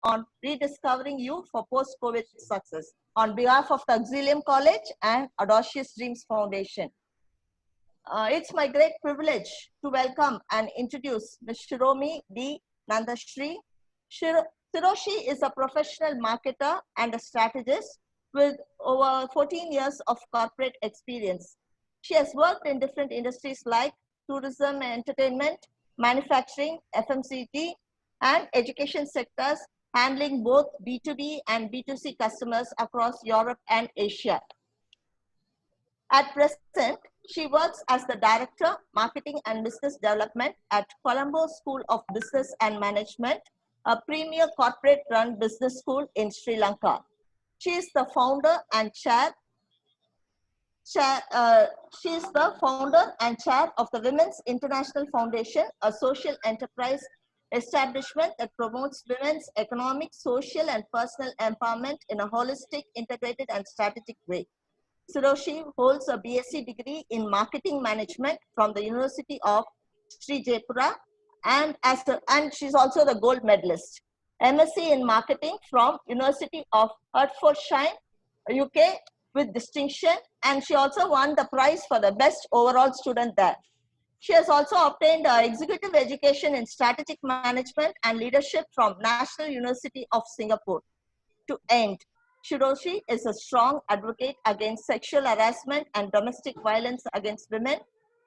on rediscovering you for post-COVID success on behalf of the Auxilium College and Audacious Dreams Foundation. It's my great privilege to welcome and introduce Ms. Seroshi D. Nandasiri. Seroshi is a professional marketer and a strategist with over 14 years of corporate experience. She has worked in different industries like tourism and entertainment, manufacturing, FMCG, and education sectors, handling both B2B and B2C customers across Europe and Asia. At present, she works as the Director, Marketing and Business Development at Colombo School of Business and Management, a premier corporate-run business school in Sri Lanka. She is the founder and chair of the Women's International Foundation, a social enterprise establishment that promotes women's economic, social, and personal empowerment in a holistic, integrated, and strategic way. Seroshi holds a BSc degree in Marketing Management from the University of Sri Jaipura, and she's also the gold medalist. MSc in Marketing from University of Hertfordshire, UK, with distinction, and she also won the prize for the best overall student there. She has also obtained executive education in strategic management and leadership from National University of Singapore. To end, Seroshi is a strong advocate against sexual harassment and domestic violence against women,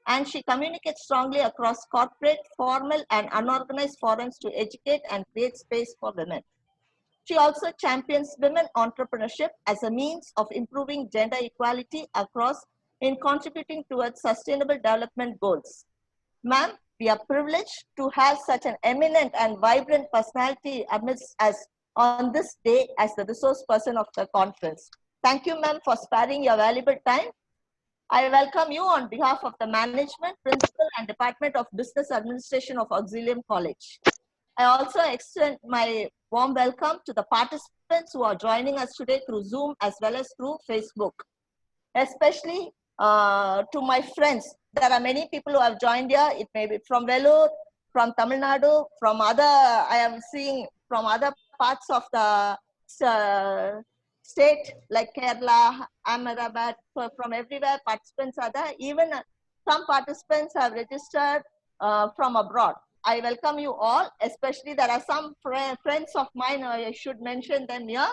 and she communicates strongly across corporate, formal, and unorganized forums to educate and create space for women. She also champions women entrepreneurship as a means of improving gender equality across in contributing towards sustainable development goals. Ma'am, we are privileged to have such an eminent and vibrant personality amidst us on this day as the resource person of the conference. Thank you, ma'am, for sparing your valuable time. I welcome you on behalf of the management, principal, and Department of Business Administration of Auxilium College. I also extend my warm welcome to the participants who are joining us today through Zoom as well as through Facebook. Especially to my friends. There are many people who have joined here. It may be from Vellore, from Tamil Nadu, from other, I am seeing from other parts of the state like Kerala, Ahmedabad, from everywhere participants are there. Even some participants have registered from abroad. I welcome you all, especially there are some friends of mine, I should mention them here.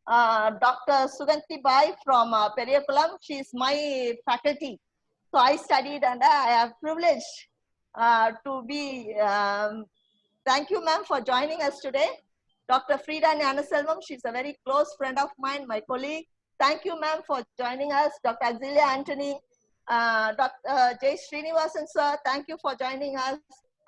Dr. Suganti Bai from Periyakulam, she is my faculty. So I studied and I have privilege to be, thank you ma'am for joining us today. Dr. Frida Nyanaselvam, she's a very close friend of mine, my colleague. Thank you ma'am for joining us. Dr. Auxilia Anthony, Dr. J. Srinivasan sir, thank you for joining us.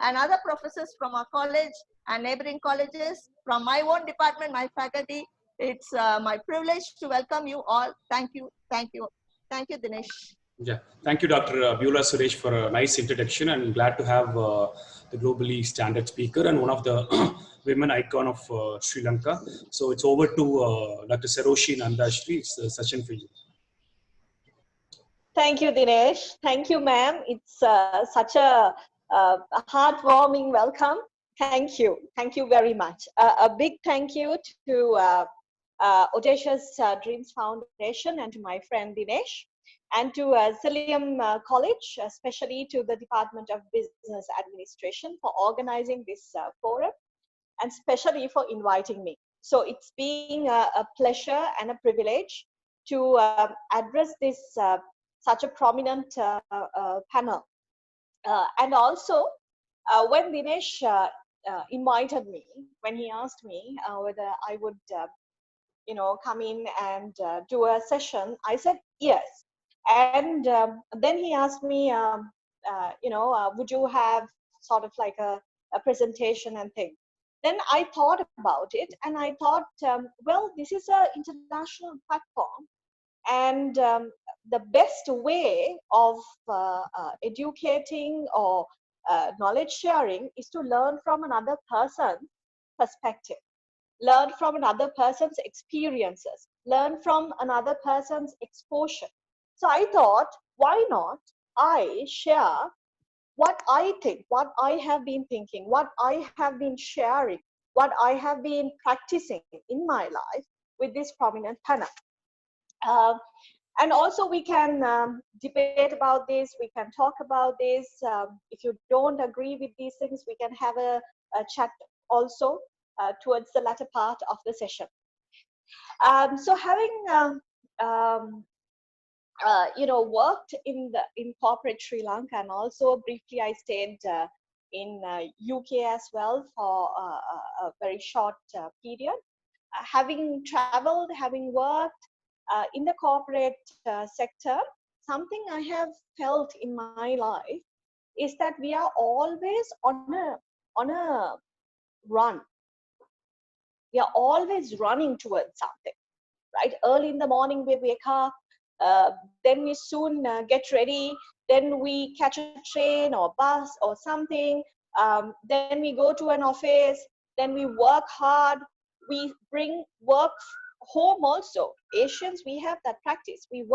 And other professors from our college and neighboring colleges, from my own department, my faculty. It's my privilege to welcome you all. Thank you, thank you. Thank you, Dinesh. Yeah, thank you, Dr. Beulah Suresh, for a nice introduction, and glad to have the globally standard speaker and one of the women icon of Sri Lanka. So it's over to Dr. Seroshi Nandasiri. It's a session for you. Thank you, Dinesh. Thank you, ma'am. It's such a heartwarming welcome. Thank you. Thank you very much. A big thank you to Audacious Dreams Foundation and to my friend Dinesh, and to Auxilium College, especially to the Department of Business Administration for organizing this forum, and especially for inviting me. So it's been a pleasure and a privilege to address this such a prominent panel. And also, when Dinesh invited me, when he asked me whether I would come in and do a session, I said yes. And then he asked me, would you have sort of like a presentation and thing? Then I thought about it, and I thought, well, this is an international platform, and the best way of educating or knowledge sharing is to learn from another person's perspective, learn from another person's experiences, learn from another person's exposure. So I thought, why not I share what I think, what I have been thinking, what I have been sharing what I have been practicing in my life with this prominent panel. And also we can debate about this, we can talk about this. If you don't agree with these things, we can have a chat also towards the latter part of the session. So having worked in corporate Sri Lanka, and also briefly I stayed in UK as well for a very short period. Having traveled, having worked in the corporate sector, something I have felt in my life is that we are always on a run. We are always running towards something, right? Early in the morning we wake up, then we soon get ready, then we catch a train or bus or something, then we go to an office, then we work hard, we bring work home also. Asians, we have that practice. We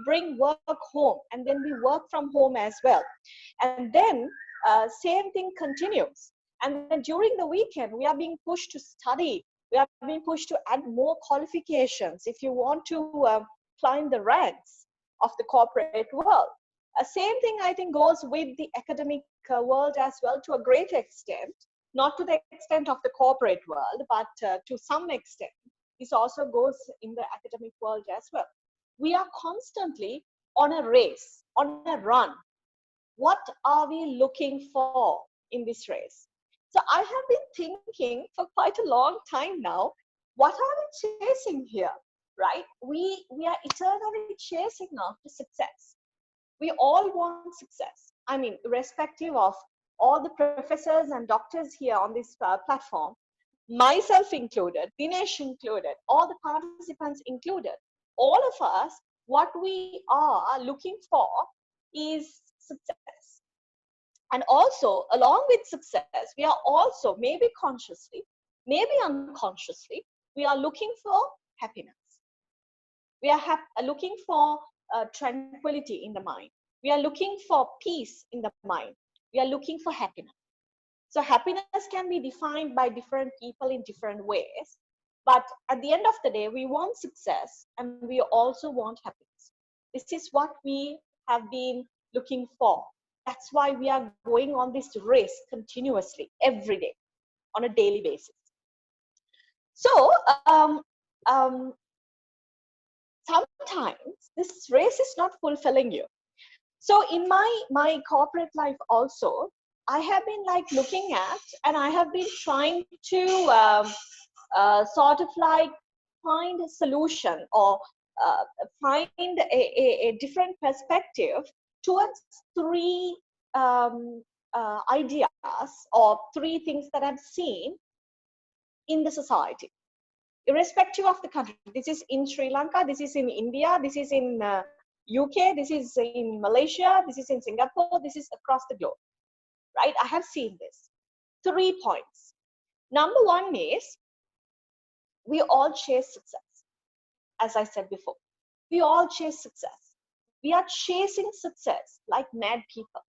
bring work home, and then we work from home as well. And then same thing continues. And then during the weekend, we are being pushed to study. We are being pushed to add more qualifications if you want to climb the ranks of the corporate world. Same thing I think goes with the academic world as well, to a great extent. Not to the extent of the corporate world, but to some extent, this also goes in the academic world as well. We are constantly on a race, on a run. What are we looking for in this race? So I have been thinking for quite a long time now, what are we chasing here, right? We are eternally chasing after success. We all want success. I mean, irrespective of all the professors and doctors here on this platform, myself included, Dinesh included, all the participants included, all of us, what we are looking for is success. And also, along with success, we are also, maybe consciously, maybe unconsciously, we are looking for happiness. We are looking for tranquility in the mind. We are looking for peace in the mind. We are looking for happiness. So happiness can be defined by different people in different ways. But at the end of the day, we want success and we also want happiness. This is what we have been looking for. That's why we are going on this race continuously, every day, on a daily basis. So sometimes this race is not fulfilling you. So in my corporate life also, I have been like looking at, and I have been trying to sort of like find a solution, or find a different perspective towards three ideas or three things that I've seen in the society, irrespective of the country. This is in Sri Lanka, this is in India, this is in UK, this is in Malaysia, this is in Singapore, this is across the globe, right? I have seen this. 3 points. Number one is, we all chase success. As I said before, we all chase success. We are chasing success like mad people.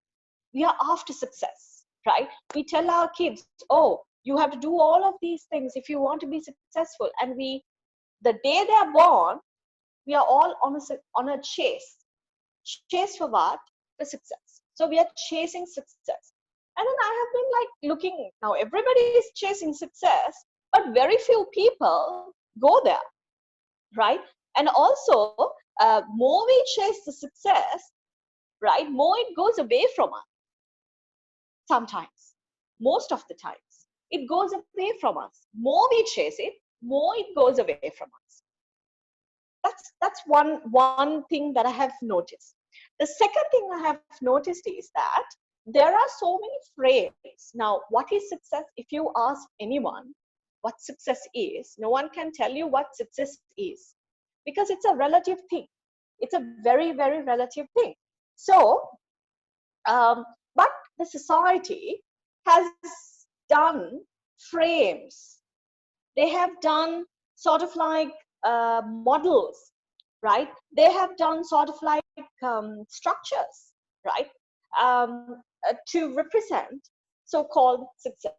We are after success, right? We tell our kids, oh, you have to do all of these things if you want to be successful. And the day they are born, we are all on a chase. Chase for what? For success. So we are chasing success. And then I have been like looking, now everybody is chasing success, but very few people go there, right? And also, more we chase the success, right, more it goes away from us. Sometimes, most of the times, it goes away from us. More we chase it, more it goes away from us. That's one thing that I have noticed. The second thing I have noticed is that there are so many phrases. Now, what is success? If you ask anyone what success is, no one can tell you what success is, because it's a relative thing. It's a very, very relative thing. So, but the society has done frames. They have done sort of like models, right? They have done sort of like structures, right? To represent so-called success.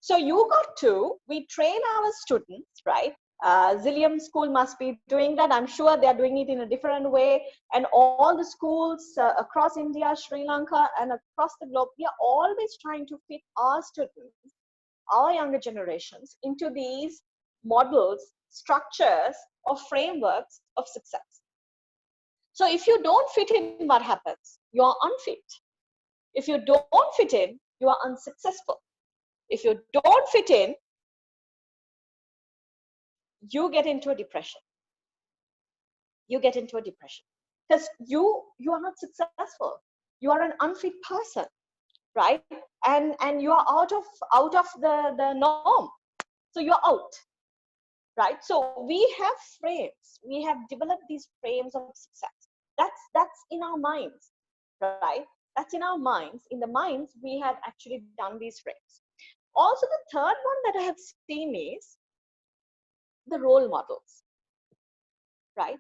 So we train our students, right? Auxilium school must be doing that. I'm sure they're doing it in a different way. And all the schools across India, Sri Lanka, and across the globe, we are always trying to fit our students, our younger generations, into these models, structures, or frameworks of success. So if you don't fit in, what happens? You are unfit. If you don't fit in, you are unsuccessful. If you don't fit in, you get into a depression. You get into a depression because you are not successful. You are an unfit person, right? And you are out of the norm. So you're out, right? So we have frames. We have developed these frames of success. That's in our minds, right? That's in our minds. In the minds, we have actually done these frames. Also, the third one that I have seen is the role models, right?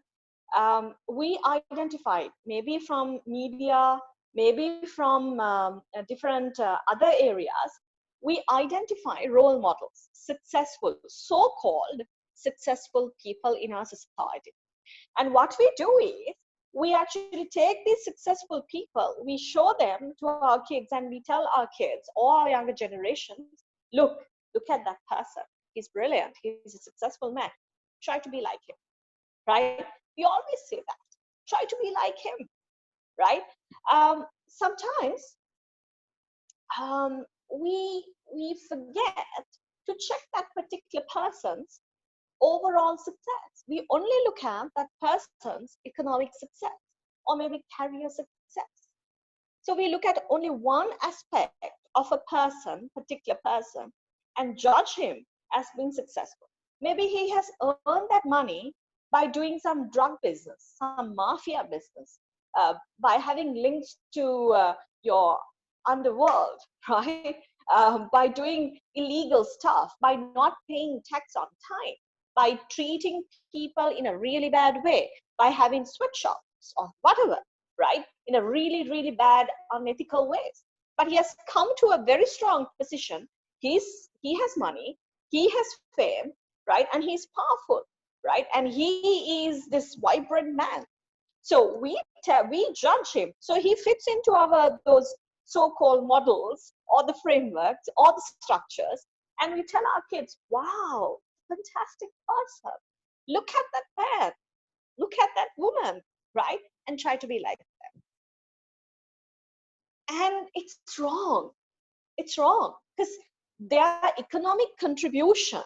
We identified, maybe from media, maybe from different other areas, we identify role models, successful, so-called successful people in our society. And what we do is, we actually take these successful people, we show them to our kids, and we tell our kids or our younger generations, look at that person. He's brilliant. He's a successful man. Try to be like him, right? We always say that. Try to be like him, right? Sometimes we forget to check that particular person's overall success. We only look at that person's economic success or maybe career success. So we look at only one aspect of a person, particular person, and judge him as being successful. Maybe he has earned that money by doing some drug business, some mafia business, by having links to your underworld, right? By doing illegal stuff, by not paying tax on time, by treating people in a really bad way, by having sweatshops or whatever, right? In a really, really bad, unethical ways. But he has come to a very strong position. He has money, he has fame, right? And he's powerful, right? And he is this vibrant man. So we judge him. So he fits into those so-called models or the frameworks or the structures. And we tell our kids, wow, fantastic person. Look at that man. Look at that woman, right? And try to be like them. And it's wrong. It's wrong because their economic contribution,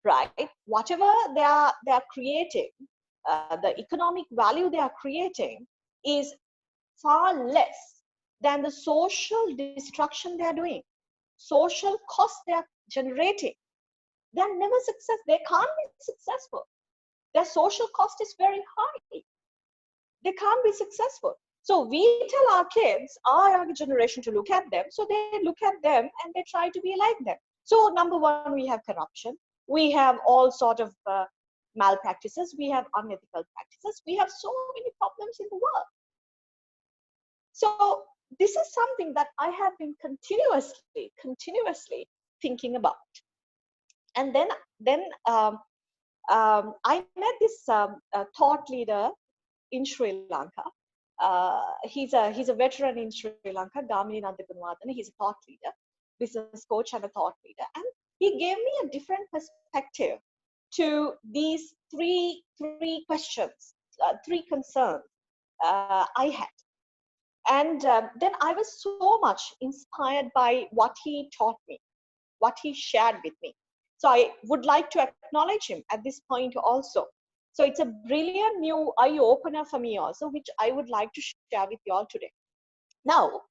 right? Whatever they are creating, the economic value they are creating is far less than the social destruction they are doing, social cost they are generating. They are never successful. They can't be successful. Their social cost is very high. They can't be successful. So we tell our kids, our younger generation, to look at them. So they look at them and they try to be like them. So number one, we have corruption. We have all sort of malpractices. We have unethical practices. We have so many problems in the world. So this is something that I have been continuously thinking about. And then I met this thought leader in Sri Lanka. He's a veteran in Sri Lanka, Nominee. He's a thought leader, business coach, and a thought leader. And he gave me a different perspective to these three questions, three concerns I had. And then I was so much inspired by what he taught me, what he shared with me. So I would like to acknowledge him at this point also. So it's a brilliant new eye-opener for me also, which I would like to share with you all today. Now,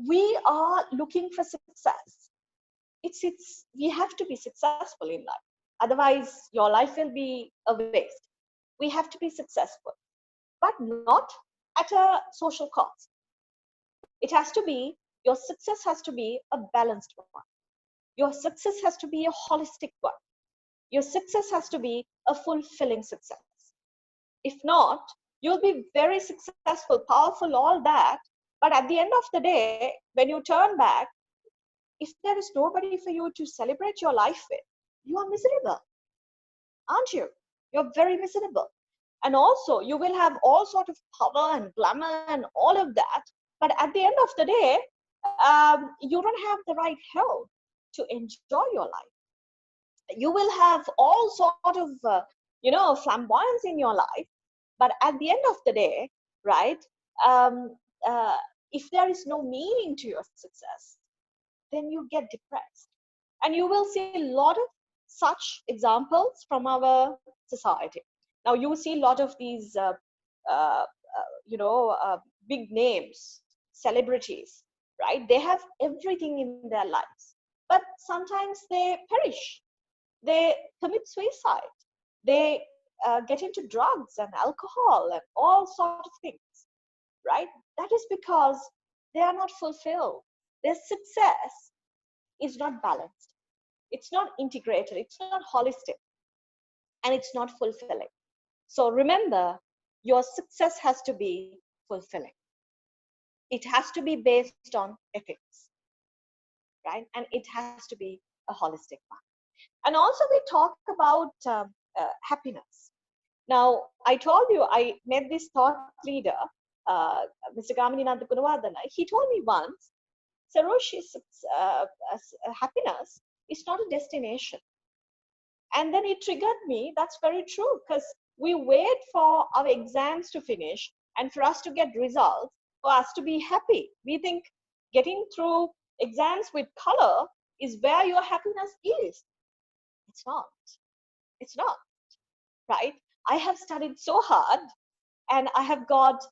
we are looking for success. We have to be successful in life. Otherwise, your life will be a waste. We have to be successful, but not at a social cost. It has to be, your success has to be a balanced one. Your success has to be a holistic one. Your success has to be a fulfilling success. If not, you'll be very successful, powerful, all that. But at the end of the day, when you turn back, if there is nobody for you to celebrate your life with, you are miserable, aren't you? You're very miserable. And also, you will have all sort of power and glamour and all of that. But at the end of the day, you don't have the right health to enjoy your life. You will have all sort of, flamboyance in your life. But at the end of the day, right, um, if there is no meaning to your success, then you get depressed. And you will see a lot of such examples from our society. Now, you see a lot of these, big names, celebrities, right? They have everything in their lives, but sometimes they perish. They commit suicide. They get into drugs and alcohol and all sorts of things, right? That is because they are not fulfilled. Their success is not balanced. It's not integrated. It's not holistic. And it's not fulfilling. So remember, your success has to be fulfilling. It has to be based on ethics, right? And it has to be a holistic one. And also we talk about happiness. Now, I told you, I met this thought leader, Mr. Gamininath Gunawardana. He told me once, Seroshi's happiness is not a destination. And then it triggered me, that's very true, because we wait for our exams to finish and for us to get results, for us to be happy. We think getting through exams with color is where your happiness is. It's not. It's not, right? I have studied so hard and I have got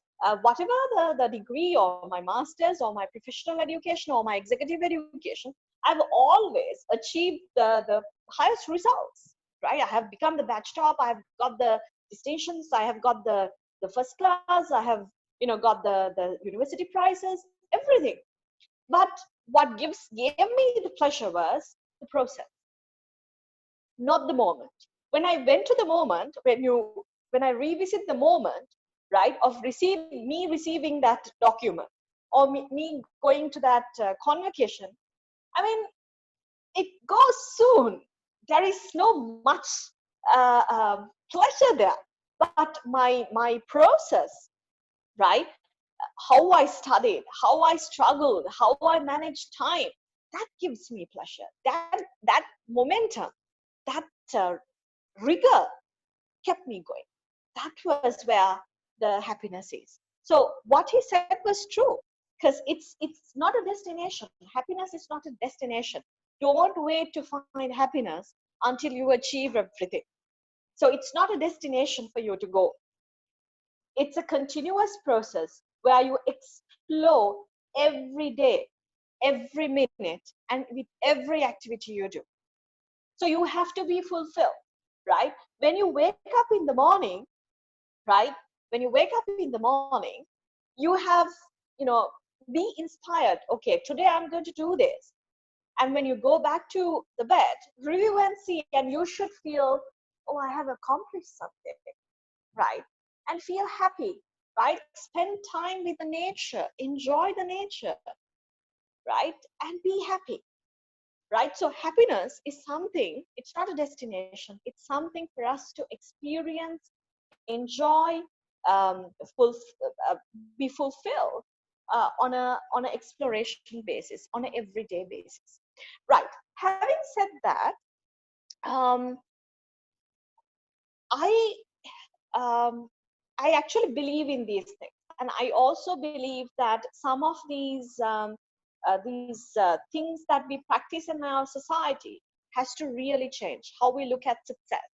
whatever the degree or my master's or my professional education or my executive education, I've always achieved the highest results, right? I have become the batch top, I have got the distinctions, I have got the first class, I have got the university prizes, everything. But what gave me the pleasure was the process, not the moment. When I went to the moment, when I revisit the moment, right, of me receiving that document or me going to that convocation, I mean, it goes soon. There is no much pleasure there, but my process, right, how I studied, how I struggled, how I managed time, that gives me pleasure. That momentum, that rigor kept me going. That was where the happiness is. So what he said was true, because it's not a destination. Happiness is not a destination. Don't wait to find happiness until you achieve everything. So it's not a destination for you to go. It's a continuous process where you explore every day, every minute, and with every activity you do. So you have to be fulfilled, right? When you wake up in the morning, right? When you wake up in the morning, you have, be inspired. Okay, today I'm going to do this. And when you go back to the bed, review and see, and you should feel, oh, I have accomplished something, right? And feel happy, right? Spend time with the nature, enjoy the nature, right? And be happy, right? So happiness is something, it's not a destination, it's something for us to experience, enjoy, be fulfilled on an exploration basis, on an everyday basis, right? Having said that, I actually believe in these things, and I also believe that some of these things that we practice in our society has to really change how we look at success,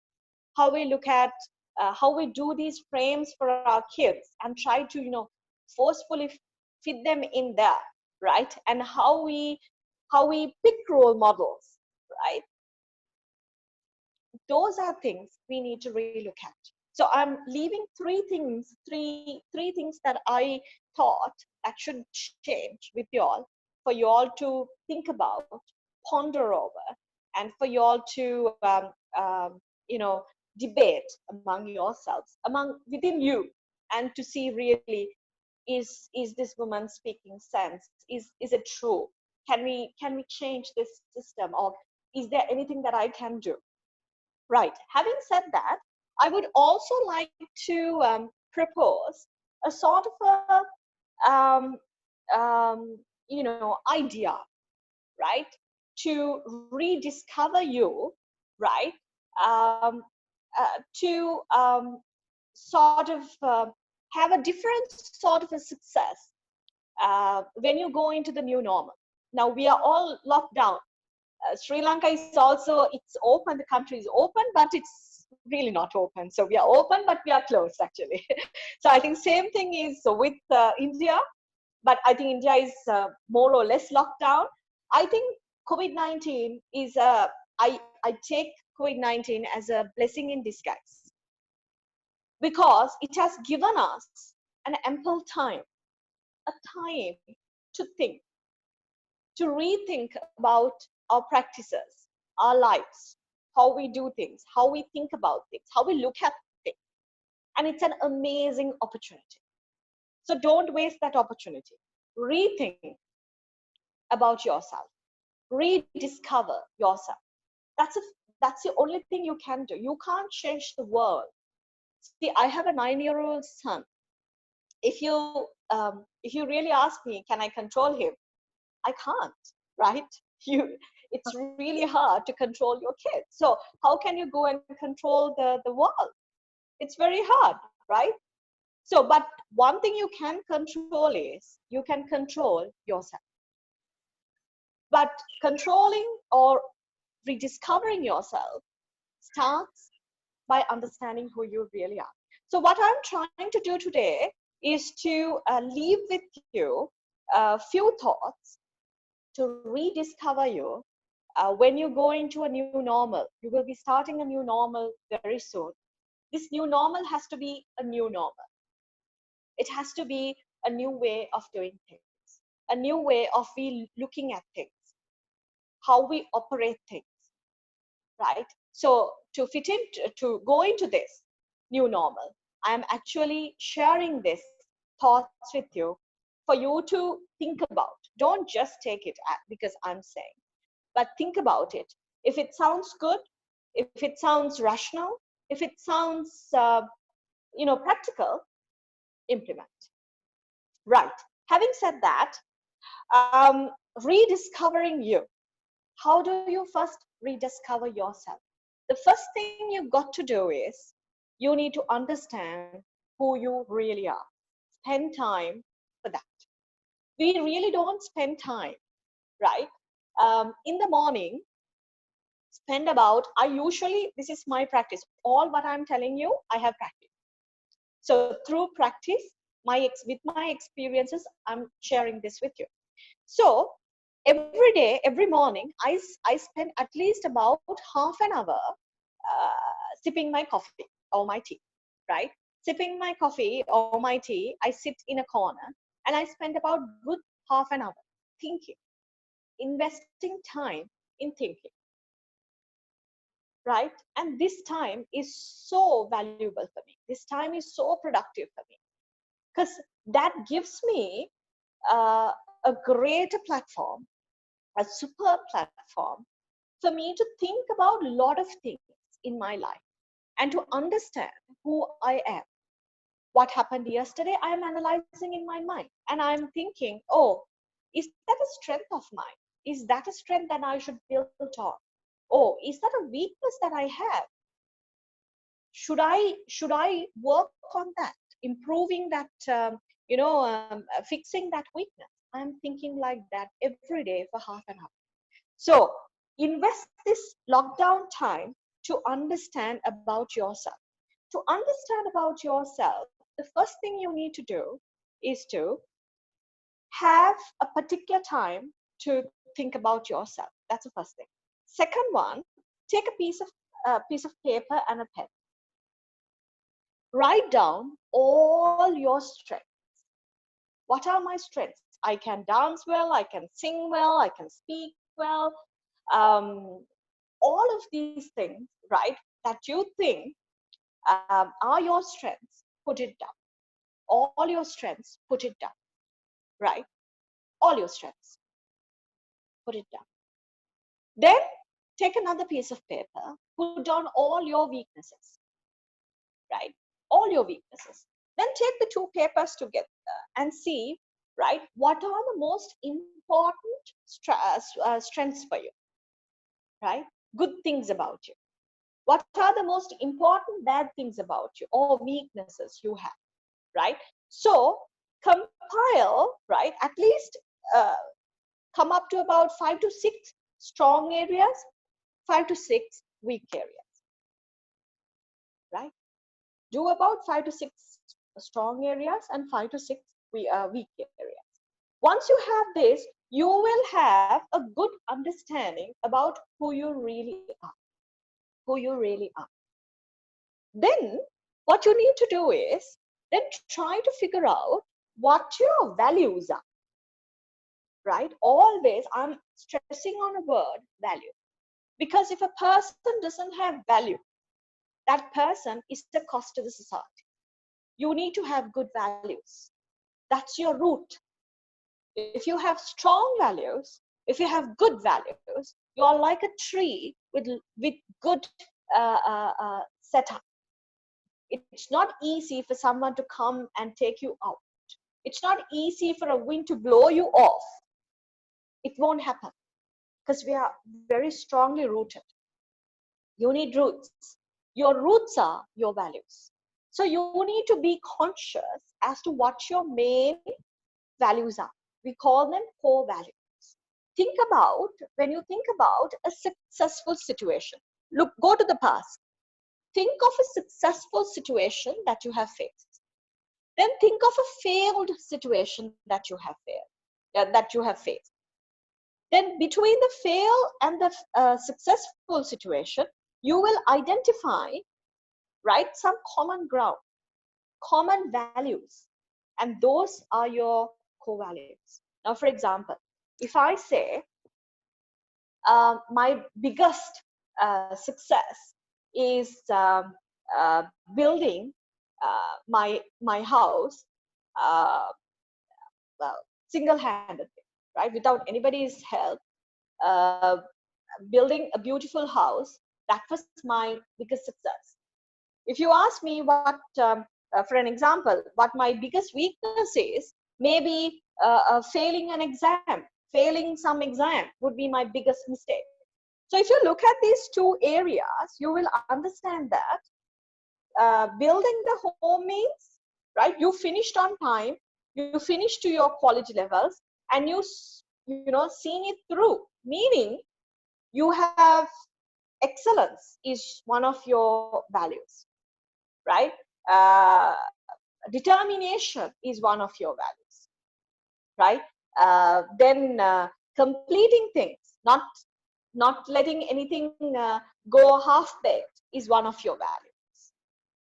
how we look at how we do these frames for our kids and try to forcefully fit them in there, right? And how we pick role models, right? Those are things we need to really look at. So I'm leaving three things that I thought that should change with you all, for you all to think about, ponder over, and for you all to debate among yourselves, within you, and to see really, is this woman speaking sense? Is it true? can we change this system, or is there anything that I can do? Right. Having said that, I would also like to propose a sort of idea, right, to rediscover you, right, to sort of have a different sort of a success when you go into the new normal. Now we are all locked down. Sri Lanka is also, it's open, the country is open, but it's really not open. So we are open, but we are closed actually. So I think same thing is with India, but I think India is more or less locked down. I think COVID-19 is I take COVID-19 as a blessing in disguise, because it has given us an ample time, a time to think, to rethink about our practices, our lives, how we do things, how we think about things, how we look at things. And it's an amazing opportunity. So don't waste that opportunity. Rethink about yourself. Rediscover yourself. That's the only thing you can do. You can't change the world. See, I have a 9-year-old son. If you really ask me, can I control him? I can't, right? It's really hard to control your kids. So how can you go and control the world? It's very hard, right? So, but one thing you can control is you can control yourself. But controlling or rediscovering yourself starts by understanding who you really are. So what I'm trying to do today is to leave with you a few thoughts to rediscover you when you go into a new normal. You will be starting a new normal very soon. This new normal has to be a new normal. It has to be a new way of doing things, a new way of looking at things, how we operate things, right? So to fit in, to go into this new normal, I am actually sharing this thoughts with you for you to think about. Don't just take it because I'm saying, but think about it. If it sounds good, if it sounds rational, if it sounds practical, implement. Right. Having said that, rediscovering you. How do you first rediscover yourself? The first thing you've got to do is you need to understand who you really are. Spend time for that. We really don't spend time, right? In the morning, spend about, this is my practice. All what I'm telling you, I have practiced. So through practice, with my experiences, I'm sharing this with you. So every day, every morning, I spend at least about half an hour sipping my coffee or my tea, right? Sipping my coffee or my tea, I sit in a corner and I spend about good half an hour thinking, investing time in thinking, right? And this time is so valuable for me. This time is so productive for me because that gives me a greater platform, a super platform for me to think about a lot of things in my life and to understand who I am. What happened yesterday, I am analyzing in my mind and I'm thinking, oh, is that a strength of mine? Is that a strength that I should build on? Oh, is that a weakness that I have? Should I work on that, improving that, fixing that weakness? I'm thinking like that every day for half an hour. So invest this lockdown time to understand about yourself. To understand about yourself, the first thing you need to do is to have a particular time to think about yourself. That's the first thing. Second one, take a piece of paper and a pen. Write down all your strengths. What are my strengths? I can dance well, I can sing well, I can speak well. All of these things, right, that you think are your strengths, put it down. All your strengths, put it down, right? All your strengths. Put it down. Then take another piece of paper, put down all your weaknesses, right? All your weaknesses. Then take the two papers together and see, right, what are the most important strengths for you, right? Good things about you. What are the most important bad things about you or weaknesses you have, right? So compile, right, at least come up to about 5 to 6 strong areas, 5 to 6 weak areas, right? Do about 5 to 6 strong areas and 5 to 6 weak areas. Once you have this, you will have a good understanding about who you really are, who you really are. Then what you need to do is then try to figure out what your values are, right? Always I'm stressing on a word, value, because if a person doesn't have value, that person is the cost to the society. You need to have good values. That's your root. If you have strong values, if you have good values, you are like a tree with good setup. It's not easy for someone to come and take you out. It's not easy for a wind to blow you off. It won't happen because we are very strongly rooted. You need roots. Your roots are your values. So you need to be conscious as to what your main values are. We call them core values. Think about, when you think about a successful situation, look, go to the past. Think of a successful situation that you have faced. Then think of a failed situation that you have faced. Then between the fail and the successful situation, you will identify, right, some common ground, common values, and those are your core values. Now, for example, if I say my biggest success is building my house well, single-handedly, right, without anybody's help, building a beautiful house, that was my biggest success. If you ask me what, for an example, what my biggest weakness is, maybe failing an exam, failing some exam would be my biggest mistake. So if you look at these two areas, you will understand that building the home means, right, you finished on time, you finished to your quality levels, and you seen it through, meaning you have excellence is one of your values, right? Determination is one of your values, right? Then completing things, not letting anything go half-baked is one of your values,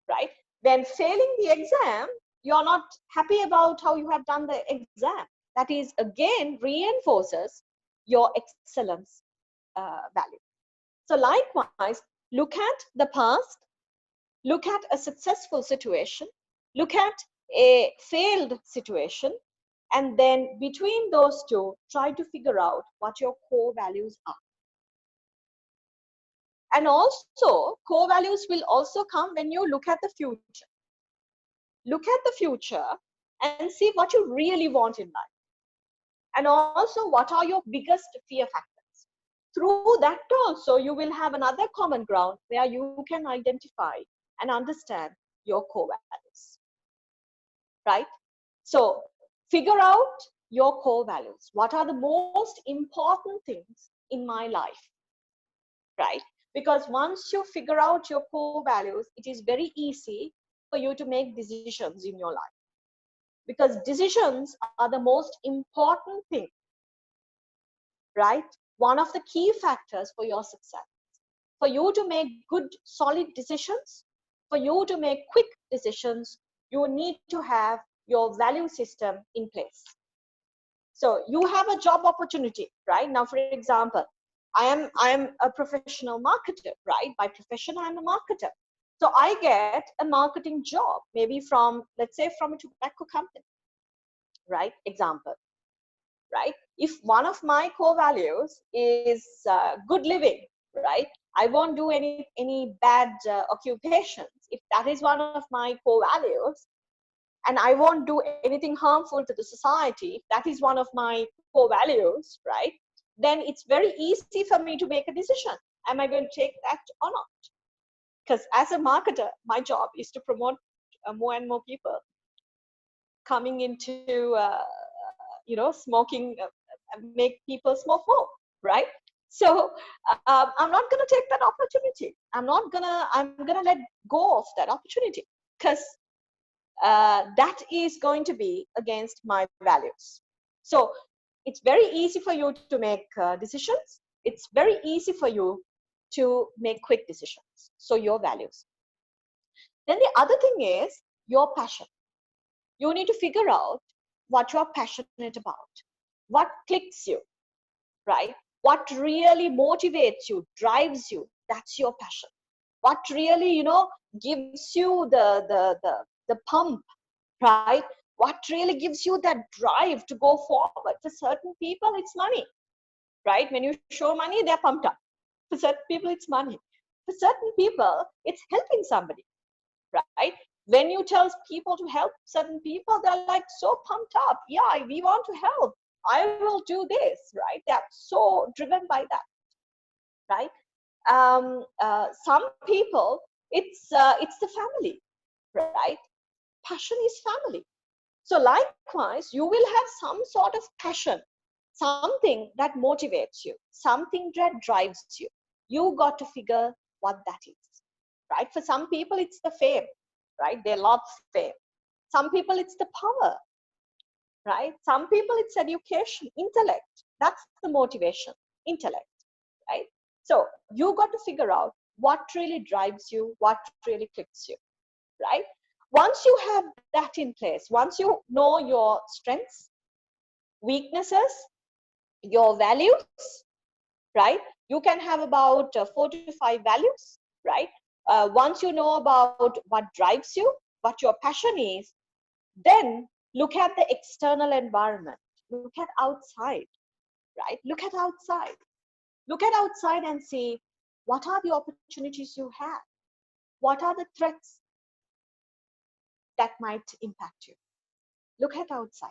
right? Then failing the exam, you're not happy about how you have done the exam. That is, again, reinforces your excellence value. So likewise, look at the past, look at a successful situation, look at a failed situation, and then between those two, try to figure out what your core values are. And also, core values will also come when you look at the future. Look at the future and see what you really want in life. And also, what are your biggest fear factors? Through that also, you will have another common ground where you can identify and understand your core values, right? So figure out your core values. What are the most important things in my life, right? Because once you figure out your core values, it is very easy for you to make decisions in your life. Because decisions are the most important thing, right? One of the key factors for your success. For you to make good, solid decisions, for you to make quick decisions, you need to have your value system in place. So you have a job opportunity, right? Now, for example, I am a professional marketer, right? By profession, I'm a marketer. So I get a marketing job, maybe from, let's say, from a tobacco company, right? Example. right? If one of my core values is good living, right? I won't do any bad occupations. If that is one of my core values, and I won't do anything harmful to the society, if that is one of my core values, right? Then it's very easy for me to make a decision. Am I going to take that or not? Because as a marketer, my job is to promote more and more people coming into, smoking, make people smoke more, right? So I'm not going to take that opportunity. I'm going to let go of that opportunity, because that is going to be against my values. So it's very easy for you to make decisions. It's very easy for you to make quick decisions. So your values. Then the other thing is your passion. You need to figure out what you're passionate about, what clicks you, right? What really motivates you, drives you. That's your passion. What really, gives you the pump, right? What really gives you that drive to go forward? For certain people, it's money, right? When you show money, they're pumped up. For certain people, it's money. For certain people, it's helping somebody, right? When you tell people to help certain people, they're like so pumped up. Yeah, we want to help. I will do this, right? They're so driven by that, right? Some people, it's the family, right? Passion is family. So likewise, you will have some sort of passion, something that motivates you, something that drives you. You got to figure what that is, right? For some people, it's the fame, right? They love fame. Some people, it's the power, right? Some people, it's education, intellect. That's the motivation, intellect, right? So you got to figure out what really drives you, what really clicks you, right? Once you have that in place, once you know your strengths, weaknesses, your values, right? You can have about 4 to 5 values, right? Once you know about what drives you, what your passion is, then look at the external environment. Look at outside, right? Look at outside. Look at outside and see what are the opportunities you have? What are the threats that might impact you? Look at outside.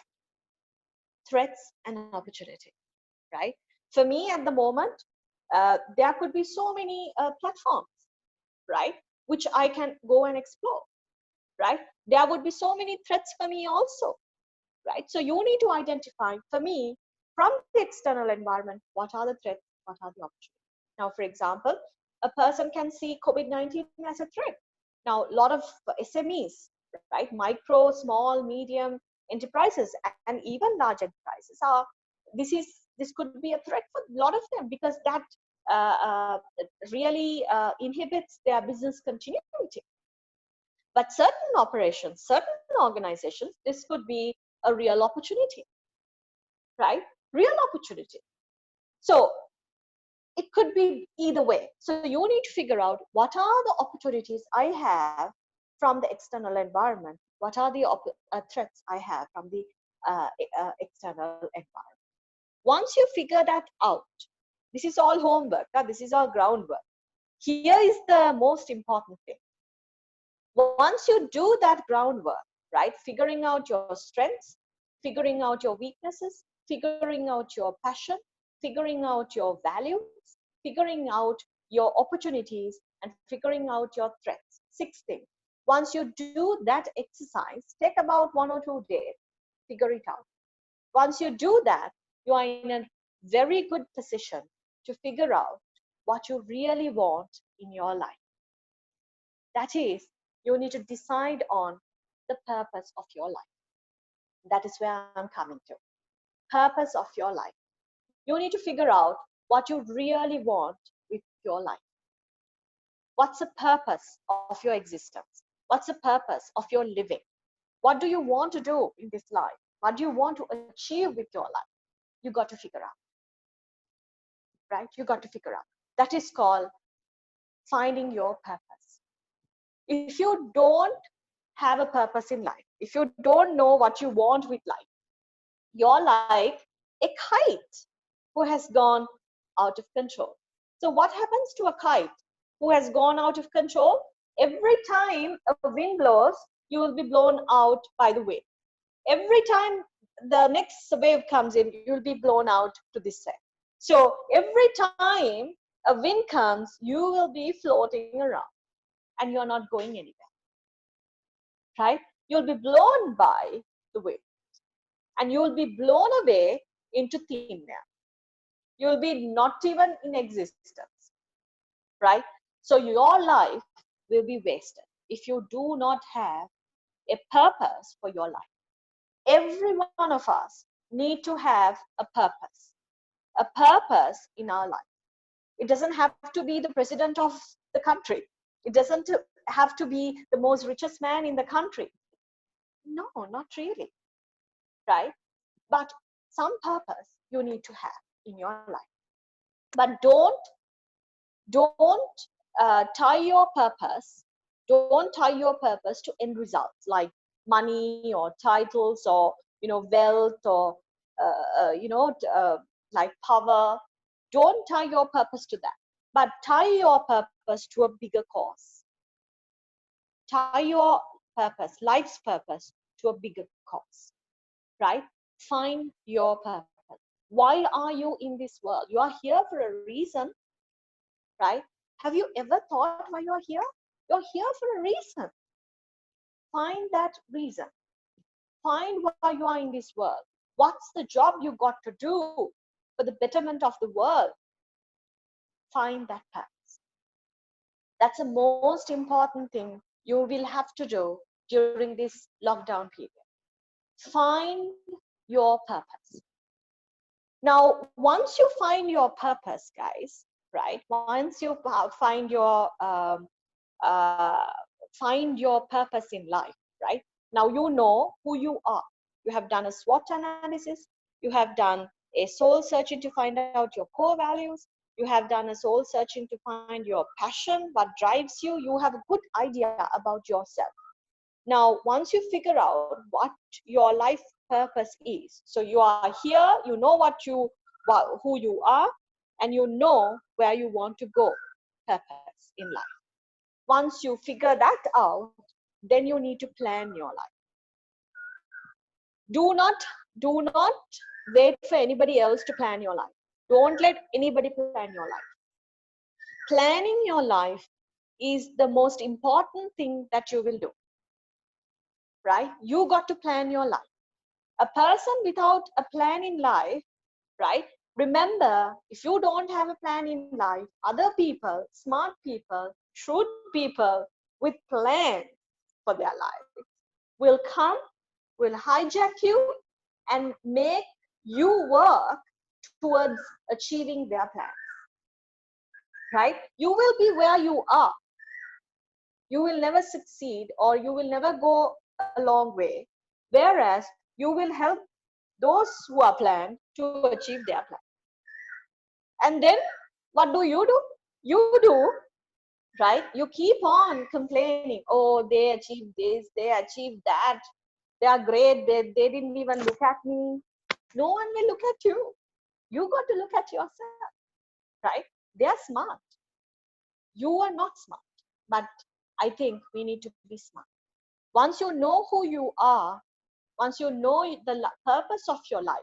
Threats and opportunity, right? For me at the moment, there could be so many platforms, right, which I can go and explore, right? There would be so many threats for me also, right? So you need to identify, for me, from the external environment, what are the threats, what are the opportunities. Now, for example, a person can see COVID-19 as a threat. Now, a lot of SMEs, right, micro, small, medium enterprises, and even large enterprises are, this could be a threat for a lot of them, because that really inhibits their business continuity. But certain operations, certain organizations, this could be a real opportunity, right? Real opportunity. So it could be either way. So you need to figure out what are the opportunities I have from the external environment. What are the threats I have from the external environment? Once you figure that out, this is all homework. This is all groundwork. Here is the most important thing. Once you do that groundwork, right, figuring out your strengths, figuring out your weaknesses, figuring out your passion, figuring out your values, figuring out your opportunities, and figuring out your threats. 6 things. Once you do that exercise, take about 1 or 2 days, figure it out. Once you do that, you are in a very good position to figure out what you really want in your life. That is, you need to decide on the purpose of your life. That is where I'm coming to. Purpose of your life. You need to figure out what you really want with your life. What's the purpose of your existence? What's the purpose of your living? What do you want to do in this life? What do you want to achieve with your life? You got to figure out, right? You got to figure out. That is called finding your purpose. If you don't have a purpose in life, if you don't know what you want with life, your life a kite who has gone out of control. So what happens to a kite who has gone out of control? Every time a wind blows, you will be blown out by the wind. Every time the next wave comes in, you will be blown out to this side. So every time a wind comes, you will be floating around and you're not going anywhere, right? You'll be blown by the wind and you will be blown away into thin air. You'll be not even in existence, right? So your life will be wasted if you do not have a purpose for your life. Every one of us need to have a purpose in our life. It doesn't have to be the president of the country. It doesn't have to be the most richest man in the country. No, not really, right? But some purpose you need to have in your life. But don't tie your purpose. Don't tie your purpose to end results like money or titles or wealth or like power. Don't tie your purpose to that, but tie your purpose to a bigger cause. Tie your purpose, life's purpose, to a bigger cause, right? Find your purpose. Why are you in this world? You are here for a reason, right? Have you ever thought why you're here? You're here for a reason. Find that reason. Find why you are in this world. What's the job you got to do for the betterment of the world? Find that purpose. That's the most important thing you will have to do during this lockdown period. Find your purpose. Now, once you find your purpose, guys, right? Once you find your purpose in life, right? Now you know who you are. You have done a SWOT analysis. You have done a soul searching to find out your core values. You have done a soul searching to find your passion, what drives you. You have a good idea about yourself. Now, once you figure out what your life purpose is, so you are here, you know who you are, and you know where you want to go, purpose in life. Once you figure that out, then you need to plan your life. Do not wait for anybody else to plan your life. Don't let anybody plan your life. Planning your life is the most important thing that you will do, right? You got to plan your life. A person without a plan in life, right? Remember, if you don't have a plan in life, other people, smart people, shrewd people with plans for their life will come, will hijack you and make you work towards achieving their plans, right? You will be where you are. You will never succeed or you will never go a long way, whereas you will help those who are planned to achieve their plan. And then what do? You do, right? You keep on complaining. Oh, they achieved this, they achieved that. They are great. They didn't even look at me. No one will look at you. You got to look at yourself, right? They are smart. You are not smart. But I think we need to be smart. Once you know who you are, once you know the purpose of your life,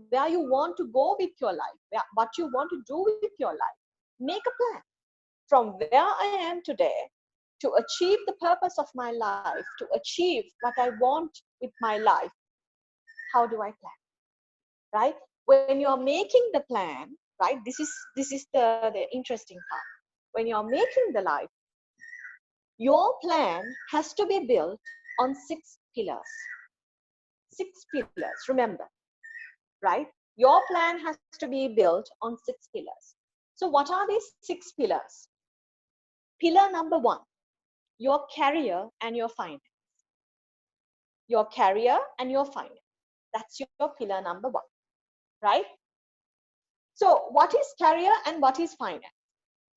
where you want to go with your life, what you want to do with your life, make a plan. From where I am today to achieve the purpose of my life, to achieve what I want with my life, how do I plan, right? When you're making the plan, right, this is the interesting part. When you're making the life, your plan has to be built on 6 pillars. 6 pillars, remember, right? Your plan has to be built on 6 pillars. So what are these 6 pillars? Pillar number 1, your career and your finance. Your career and your finance. That's your pillar number 1, right? So what is career and what is finance?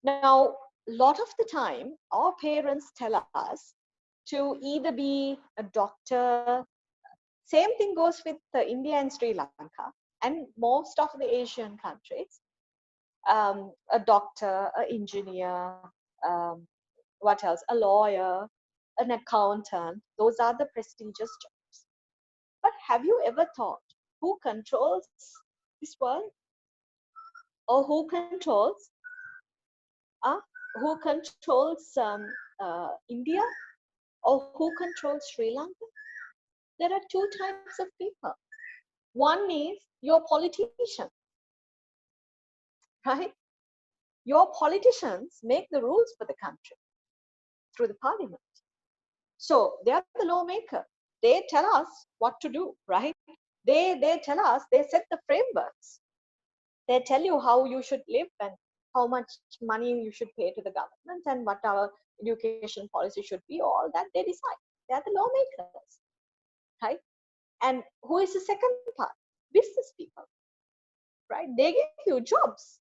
Now, a lot of the time, our parents tell us to either be a doctor. Same thing goes with India and Sri Lanka. and most of the Asian countries, a doctor, an engineer, um, what else? A lawyer, an accountant. Those are the prestigious jobs. But have you ever thought who controls this world? Or uh, who controls India? Or who controls Sri Lanka? There are two types of people. One is your politician, right? Your politicians make the rules for the country through the parliament. So they are the lawmaker. They tell us what to do, right? They tell us, they set the frameworks. They tell you how you should live and how much money you should pay to the government and what our education policy should be. All that they decide. They are the lawmakers, right? And who is the second part? Business people, right? They give you jobs.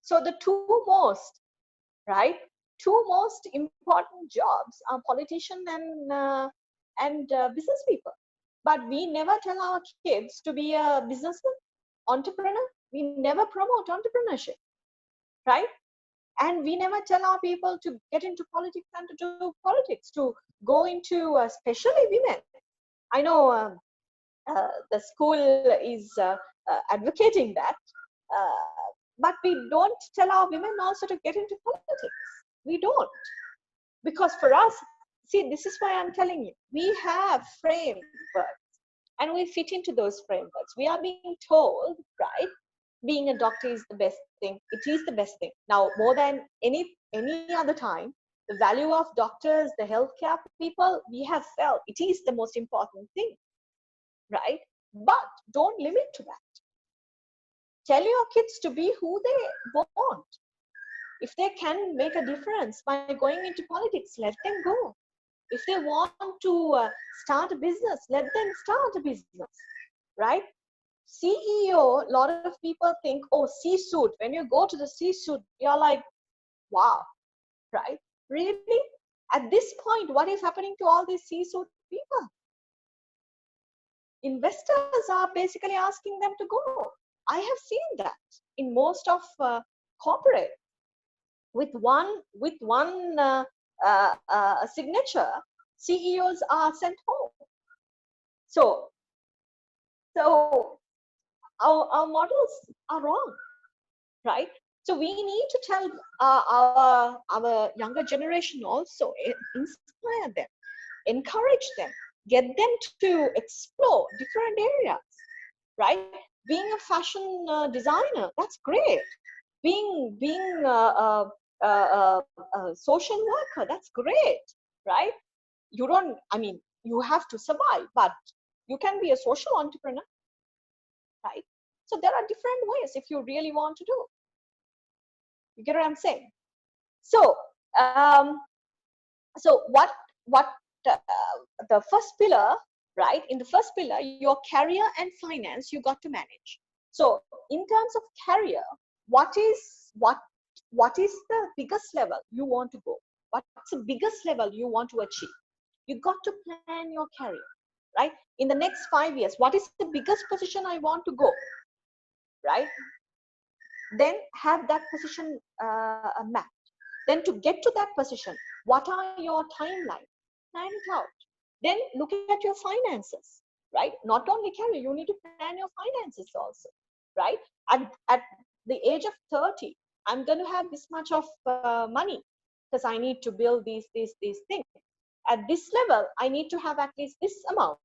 So the two most, right? Two most important jobs are politician and business people. But we never tell our kids to be a businessman, entrepreneur. We never promote entrepreneurship, right? And we never tell our people to get into politics and to do politics, to go into, especially women. I know the school is advocating that, but we don't tell our women also to get into politics. We don't. Because for us, see, this is why I'm telling you, we have frameworks and we fit into those frameworks. We are being told, right, being a doctor is the best thing. It is the best thing. Now, more than any other time, the value of doctors, the healthcare people, we have felt it is the most important thing, right? But don't limit to that. Tell your kids to be who they want. If they can make a difference by going into politics, let them go. If they want to start a business, let them start a business, right? CEO, a lot of people think, oh, C-suite. When you go to the C-suite, you're like, wow, right? Really? At this point, what is happening to all these C-suite people? Investors are basically asking them to go. I have seen that in most of corporate. With one signature, CEOs are sent home. So our models are wrong, right? So we need to tell our younger generation also, inspire them, encourage them, get them to explore different areas, right? Being a fashion designer, that's great. Being a social worker, that's great, right? You don't, I mean, you have to survive, but you can be a social entrepreneur, right? So there are different ways if you really want to do. You get what I'm saying? So, what the first pillar, right? In the first pillar, your career and finance, you got to manage. So, in terms of career, what is the biggest level you want to go? What's the biggest level you want to achieve? You got to plan your career, right? In the next 5 years, what is the biggest position I want to go, right? Then have that position mapped. Then to get to that position, what are your timelines? Plan it out. Then look at your finances, right? Not only career, you need to plan your finances also, right? At the age of 30, I'm going to have this much of money because I need to build these things. At this level, I need to have at least this amount,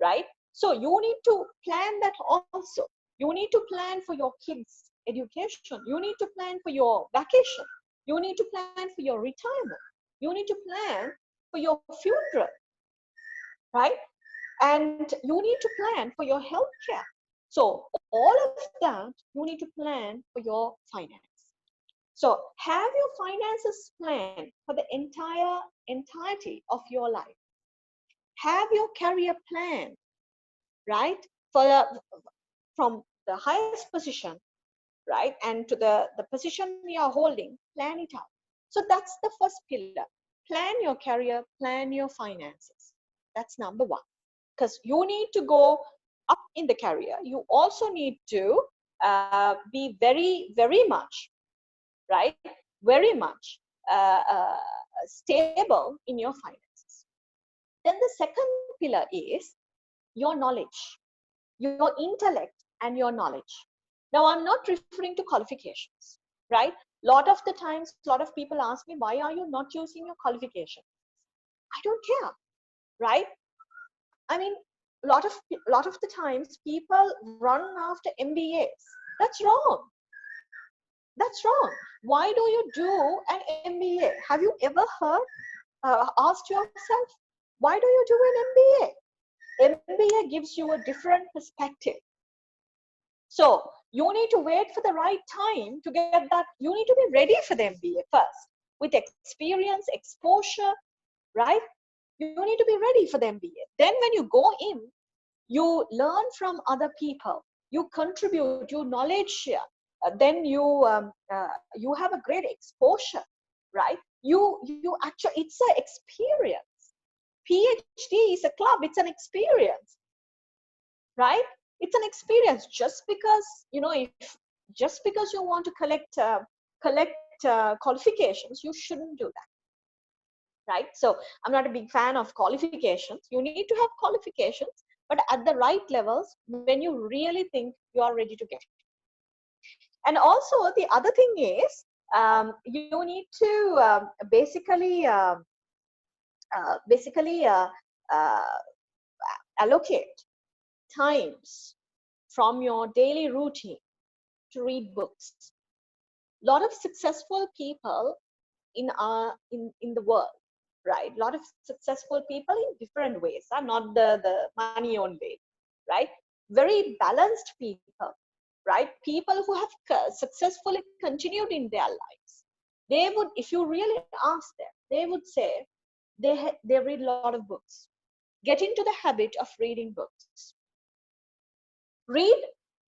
right? So you need to plan that also. You need to plan for your kids' education. You need to plan for your vacation. You need to plan for your retirement. You need to plan for your funeral, right? And you need to plan for your health care. So all of that, you need to plan for your finance. So have your finances planned for the entirety of your life. Have your career plan, right? From the highest position, right? And to the position you are holding, plan it out. So that's the first pillar. Plan your career, plan your finances. That's number one. Because you need to go up in the career, you also need to be very, very much, right? Very much stable in your finances. Then the second pillar is your knowledge, your intellect and your knowledge. Now, I'm not referring to qualifications, right? Lot of the times, a lot of people ask me, why are you not using your qualification? I don't care, right? I mean, lot of the times people run after MBAs. That's wrong. That's wrong. Why do you do an MBA? Have you ever heard, asked yourself, why do you do an MBA? MBA gives you a different perspective. So you need to wait for the right time to get that. You need to be ready for the MBA first with experience, exposure, right? You need to be ready for the MBA. Then when you go in, you learn from other people, you contribute, you knowledge share, then you have a great exposure, right? You actually, it's an experience. PhD is a club, it's an experience, right? It's an experience. Just because, you know, just because you want to collect qualifications, you shouldn't do that, right? So I'm not a big fan of qualifications. You need to have qualifications, but at the right levels when you really think you are ready to get it. And also the other thing is, you need to basically allocate times from your daily routine to read books. A lot of successful people in the world, right? A lot of successful people in different ways, are not the money only, right? Very balanced people, right? People who have successfully continued in their lives. They would, if you really ask them, they would say they read a lot of books. Get into the habit of reading books. Read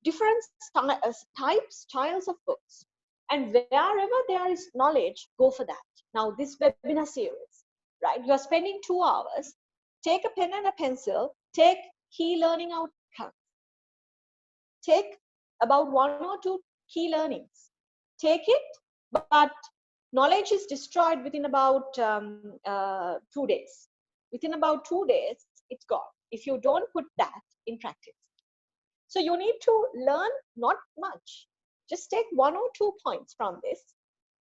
different styles of books. And wherever there is knowledge, go for that. Now, this webinar series, right? You're spending 2 hours. Take a pen and a pencil. Take key learning outcomes. Take about 1 or 2 key learnings. Take it, but knowledge is destroyed within about 2 days. Within about 2 days, it's gone if you don't put that in practice. So you need to learn not much. Just take 1 or 2 points from this,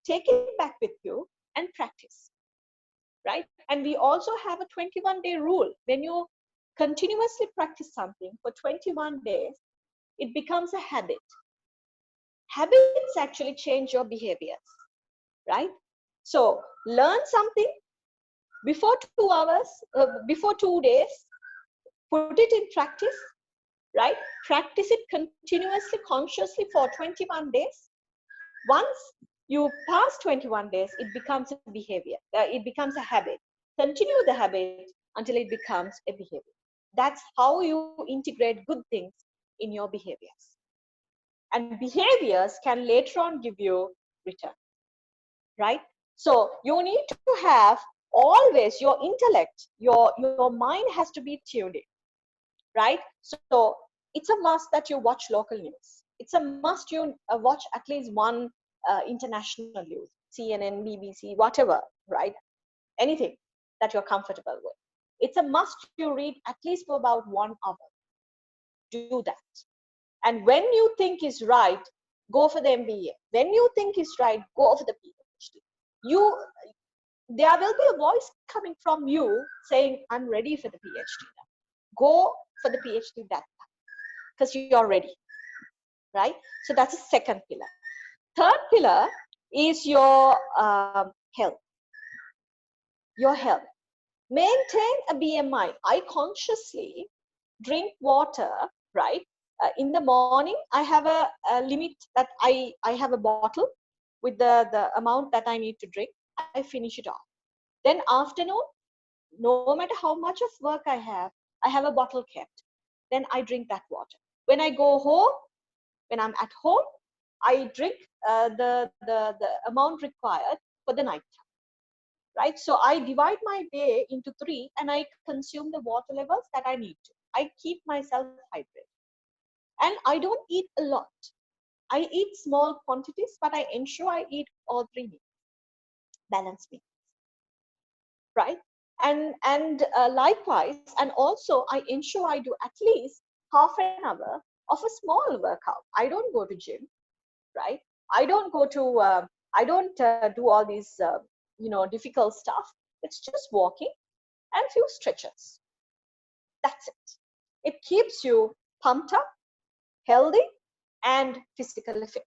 take it back with you and practice, right? And we also have a 21-day rule. When you continuously practice something for 21 days, it becomes a habit. Habits actually change your behaviors, right? So learn something before 2 hours, before 2 days, put it in practice, right? Practice it continuously, consciously for 21 days. Once you pass 21 days, it becomes a behavior. It becomes a habit. Continue the habit until it becomes a behavior. That's how you integrate good things in your behaviors. And behaviors can later on give you return, right? So you need to have always your intellect, your mind has to be tuned in, right? So it's a must that you watch local news. It's a must you watch at least one international news, CNN, BBC, whatever, right? Anything that you're comfortable with. It's a must you read at least for about 1 hour. Do that. And when you think is right, go for the MBA. When you think is right, go for the PhD. There will be a voice coming from you saying, I'm ready for the PhD now. Go for the PhD that time because you're ready, right? So that's the second pillar. Third pillar is your health. Your health. Maintain a BMI. I consciously drink water, right? In the morning, I have a limit that I have a bottle with the amount that I need to drink. I finish it off. Then afternoon, no matter how much of work I have a bottle kept. Then I drink that water. When I go home, when I'm at home, I drink the amount required for the night time, right? So I divide my day into 3 and I consume the water levels that I need to. I keep myself hydrated. And I don't eat a lot. I eat small quantities, but I ensure I eat all 3 meals, balanced meals, right? And likewise, and also I ensure I do at least half an hour of a small workout. I don't go to gym, right? I don't go to, I don't do all these, difficult stuff. It's just walking and few stretches. That's it. It keeps you pumped up, healthy, and physically fit,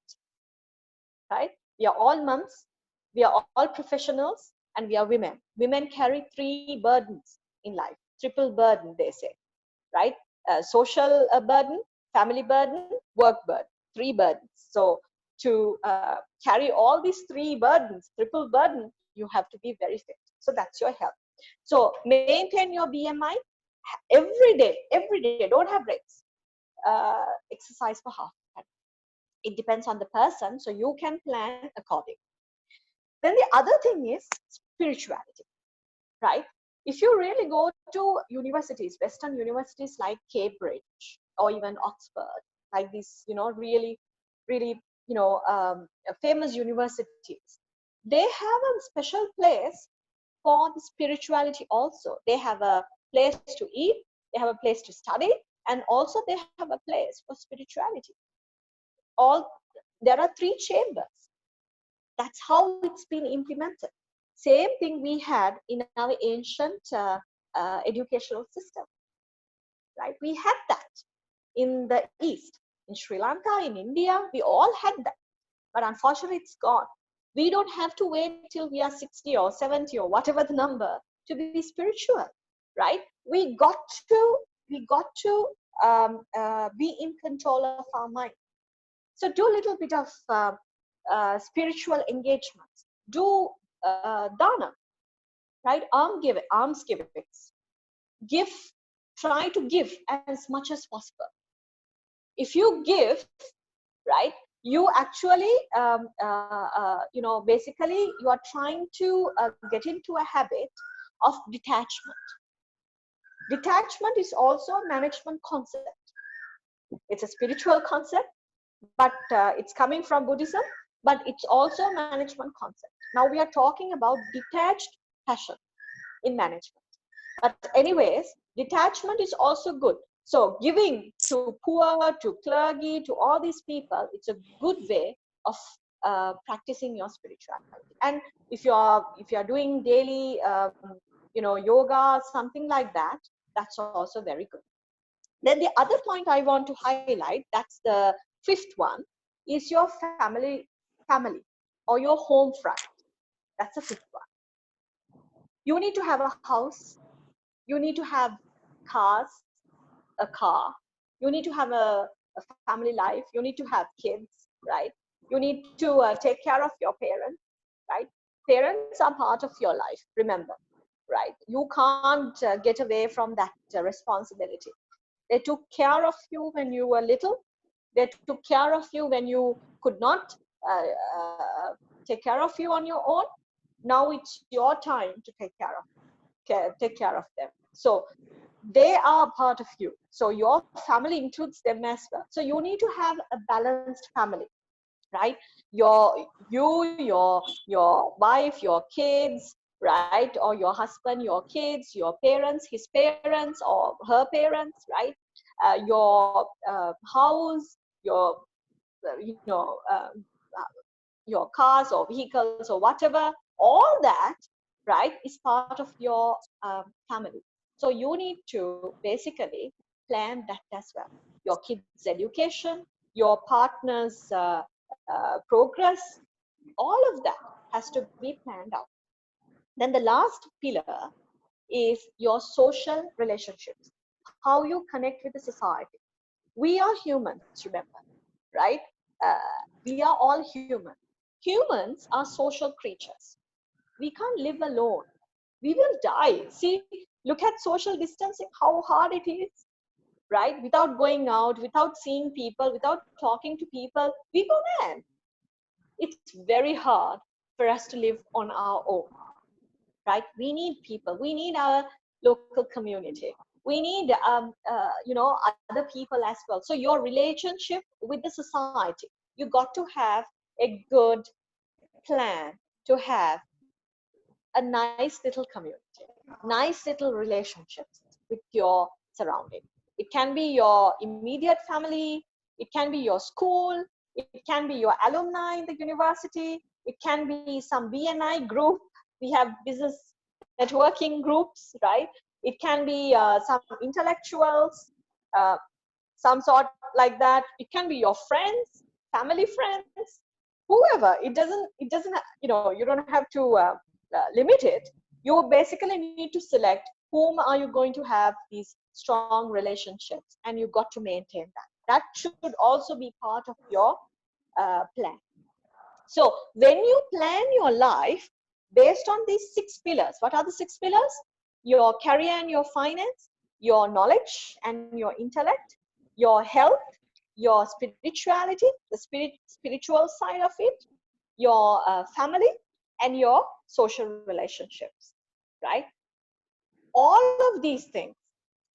right? We are all moms, we are all professionals, and we are women. Women carry 3 burdens in life, triple burden, they say, right? Social burden, family burden, work burden, 3 burdens. So to carry all these 3 burdens, triple burden, you have to be very fit. So that's your health. So maintain your BMI every day, don't have breaks. Exercise for half an hour. It depends on the person, so you can plan accordingly. Then the other thing is spirituality, right? If you really go to universities, Western universities like Cambridge or even Oxford, like these, really, really, famous universities, they have a special place for the spirituality also. They have a place to eat, they have a place to study, and also they have a place for spirituality. There are 3 chambers. That's how it's been implemented. Same thing we had in our ancient educational system, right? We had that in the East, in Sri Lanka, in India, we all had that. But unfortunately, it's gone. We don't have to wait till we are 60 or 70 or whatever the number to be spiritual, right? We got to be in control of our mind. So do a little bit of spiritual engagement. Do dana, right? Alms givings. Try to give as much as possible. If you give, right, you actually, basically you are trying to get into a habit of detachment. Detachment is also a management concept. It's a spiritual concept, but it's coming from Buddhism, but it's also a management concept. Now we are talking about detached passion in management. But anyways, detachment is also good. So giving to poor, to clergy, to all these people, it's a good way of practicing your spirituality. And if you are doing daily, yoga, something like that, that's also very good. Then the other point I want to highlight, that's the 5th one, is your family or your home front. That's the 5th one. You need to have a house. You need to have a car. You need to have a family life. You need to have kids, right? You need to take care of your parents, right? Parents are part of your life, remember, right? You can't get away from that responsibility. They took care of you when you were little. They took care of you when you could not take care of you on your own. Now it's your time to take care of them. So they are part of you. So your family includes them as well. So you need to have a balanced family, right? Your wife, your kids, right? Or your husband, your kids, your parents, his parents or her parents, right? Your house, your your cars or vehicles or whatever, all that, right, is part of your family. So you need to basically plan that as well. Your kids' education, your partner's progress, all of that has to be planned out. Then the last pillar is your social relationships, how you connect with the society. We are humans, remember, right? We are all human. Humans are social creatures. We can't live alone. We will die. See, look at social distancing, how hard it is, right? Without going out, without seeing people, without talking to people, we go mad. It's very hard for us to live on our own, right? We need people. We need our local community. We need, you know, other people as well. So your relationship with the society, you got to have a good plan to have a nice little community, nice little relationships with your surrounding. It can be your immediate family, it can be your school, it can be your alumni in the university, it can be some BNI group. We have business networking groups, right? It can be some intellectuals, uh, some sort like that. It can be your friends, family friends, whoever. It doesn't, you know, you don't have to limit it. You basically need to select whom are you going to have these strong relationships, and you got to maintain that. That should also be part of your plan. So when you plan your life based on these 6 pillars, what are the 6 pillars? Your career and your finance, your knowledge and your intellect, your health, your spirituality, the spiritual side of it, your family, and your social relationships, right? All of these things,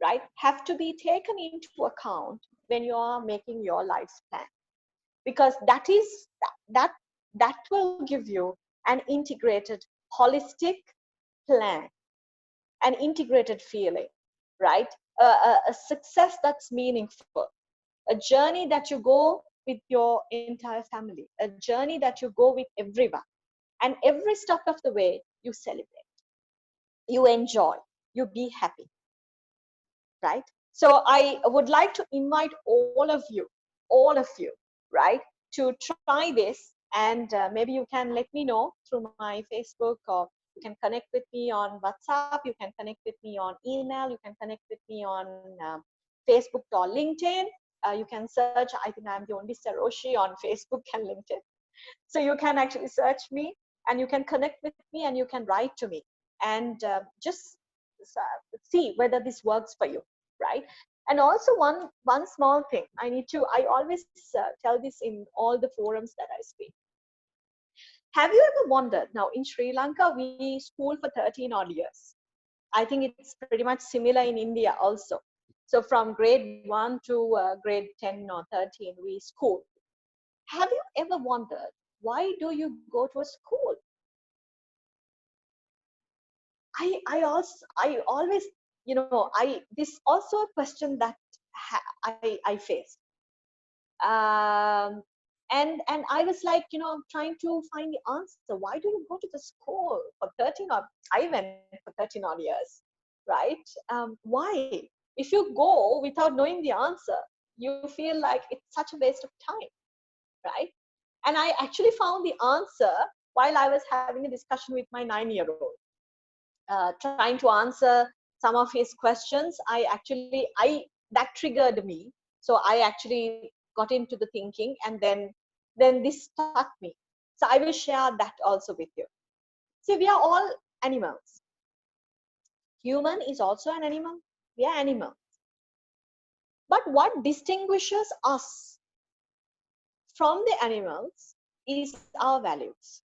right, have to be taken into account when you are making your life's plan, because that is that will give you an integrated, holistic plan, an integrated feeling, right? A success that's meaningful, a journey that you go with your entire family, a journey that you go with everyone, and every step of the way you celebrate, you enjoy, you be happy, right? So I would like to invite all of you, right, to try this, and maybe you can let me know through my Facebook, or you can connect with me on WhatsApp, you can connect with me on email, you can connect with me on Facebook or LinkedIn. You can search, I think I'm the only Seroshi on Facebook and LinkedIn. So you can actually search me, and you can connect with me, and you can write to me, and just see whether this works for you, right? And also one small thing I always tell this in all the forums that I speak. Have you ever wondered, now in Sri Lanka we school for 13 odd years. I think it's pretty much similar in India also. So from grade 1 to grade 10 or 13 we school. Have you ever wondered, why do you go to a school? I always, you know, this also a question that I faced. And I was like, you know, trying to find the answer. Why do you go to the school for 13 odd? I went for 13 odd years, right? Why? If you go without knowing the answer, you feel like it's such a waste of time, right? And I actually found the answer while I was having a discussion with my 9-year-old, trying to answer some of his questions. That triggered me. So I actually got into the thinking, and then this stuck me. So I will share that also with you. See, we are all animals. Human is also an animal. We are animals. But what distinguishes us from the animals is our values.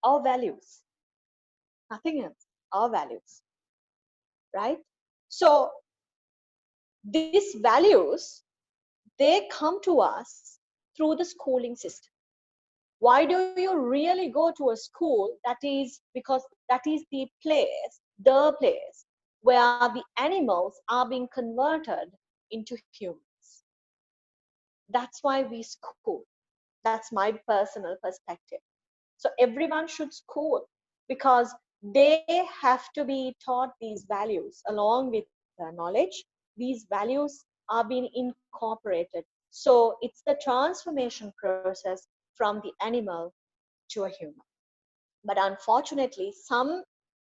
Our values. Nothing else. Our values. Right? So these values, they come to us through the schooling system. Why do you really go to a school? That is because that is the place where the animals are being converted into humans. That's why we school. That's my personal perspective. So everyone should school, because they have to be taught these values along with the knowledge. These values are being incorporated. So it's the transformation process from the animal to a human. But unfortunately,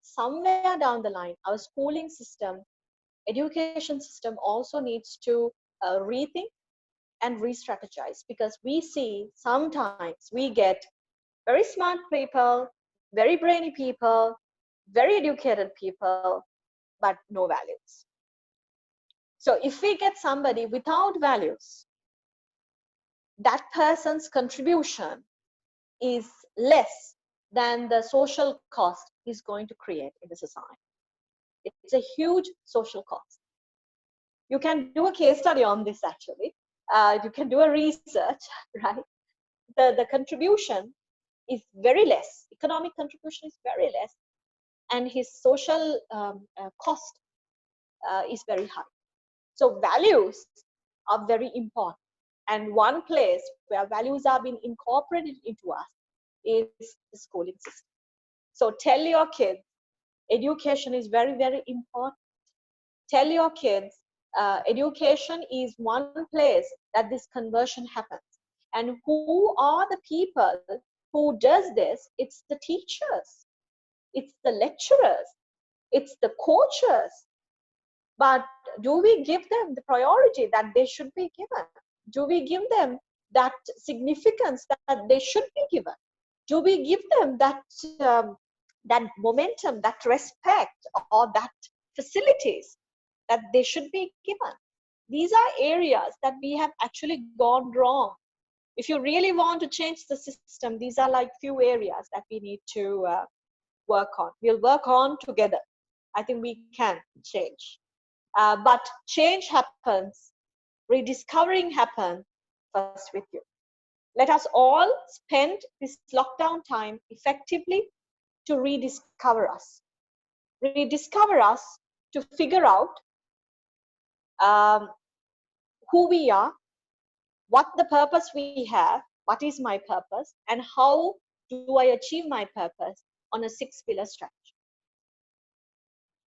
somewhere down the line, our schooling system, education system also needs to rethink and re-strategize, because we see sometimes we get very smart people, very brainy people, very educated people, but no values. So if we get somebody without values, that person's contribution is less than the social cost he's going to create in the society. It's a huge social cost. You can do a case study on this actually. You can do a research, right? The contribution is very less. Economic contribution is very less, and his social cost is very high. So values are very important. And one place where values are being incorporated into us is the schooling system. So tell your kids, education is very, very important. Tell your kids, education is one place that this conversion happens. And who are the people who does this? It's the teachers, it's the lecturers, it's the coaches. But do we give them the priority that they should be given? Do we give them that significance that they should be given? Do we give them that that momentum, that respect, or that facilities that they should be given? These are areas that we have actually gone wrong. If you really want to change the system, these are like few areas that we need to work on. We'll work on together. I think we can change. But change happens, rediscovering happens first with you. Let us all spend this lockdown time effectively to rediscover us. Rediscover us to figure out who we are, what the purpose we have, what is my purpose, and how do I achieve my purpose on a 6-pillar strategy.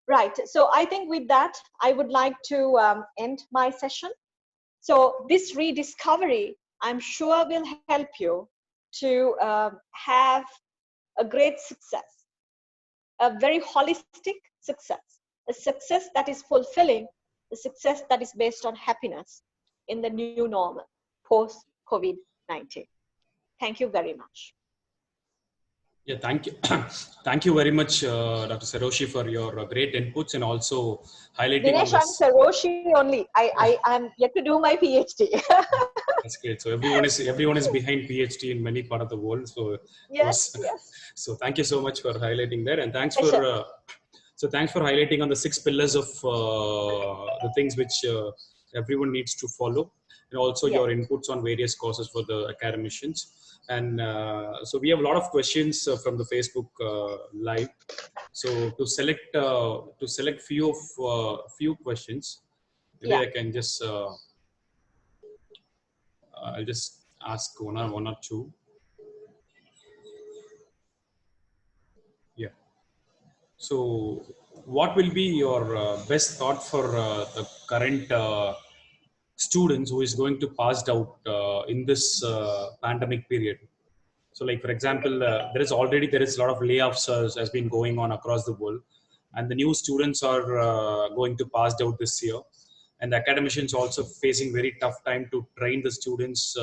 Right, so I think with that, I would like to end my session. So this rediscovery, I'm sure will help you to have a great success, a very holistic success, a success that is fulfilling, a success that is based on happiness in the new normal post-COVID-19. Thank you very much. Yeah, thank you. Thank you very much, Dr. Seroshi, for your great inputs and also highlighting Dinesh, on I'm this. Seroshi only. I'm yet to do my PhD. That's great. So everyone is behind PhD in many part of the world. So Yes, yes. So thank you so much for highlighting that, and thanks Pleasure. for thanks for highlighting on the 6 pillars of the things which everyone needs to follow, and also Yes. your inputs on various causes for the academicians. And so we have a lot of questions from the Facebook live. So to select few questions, maybe Yeah. I can just I'll just ask one or two. Yeah. So, what will be your best thought for the current students who is going to pass out in this pandemic period? So, like for example, there is a lot of layoffs has been going on across the world, and the new students are going to pass out this year, and the academicians also facing very tough time to train the students.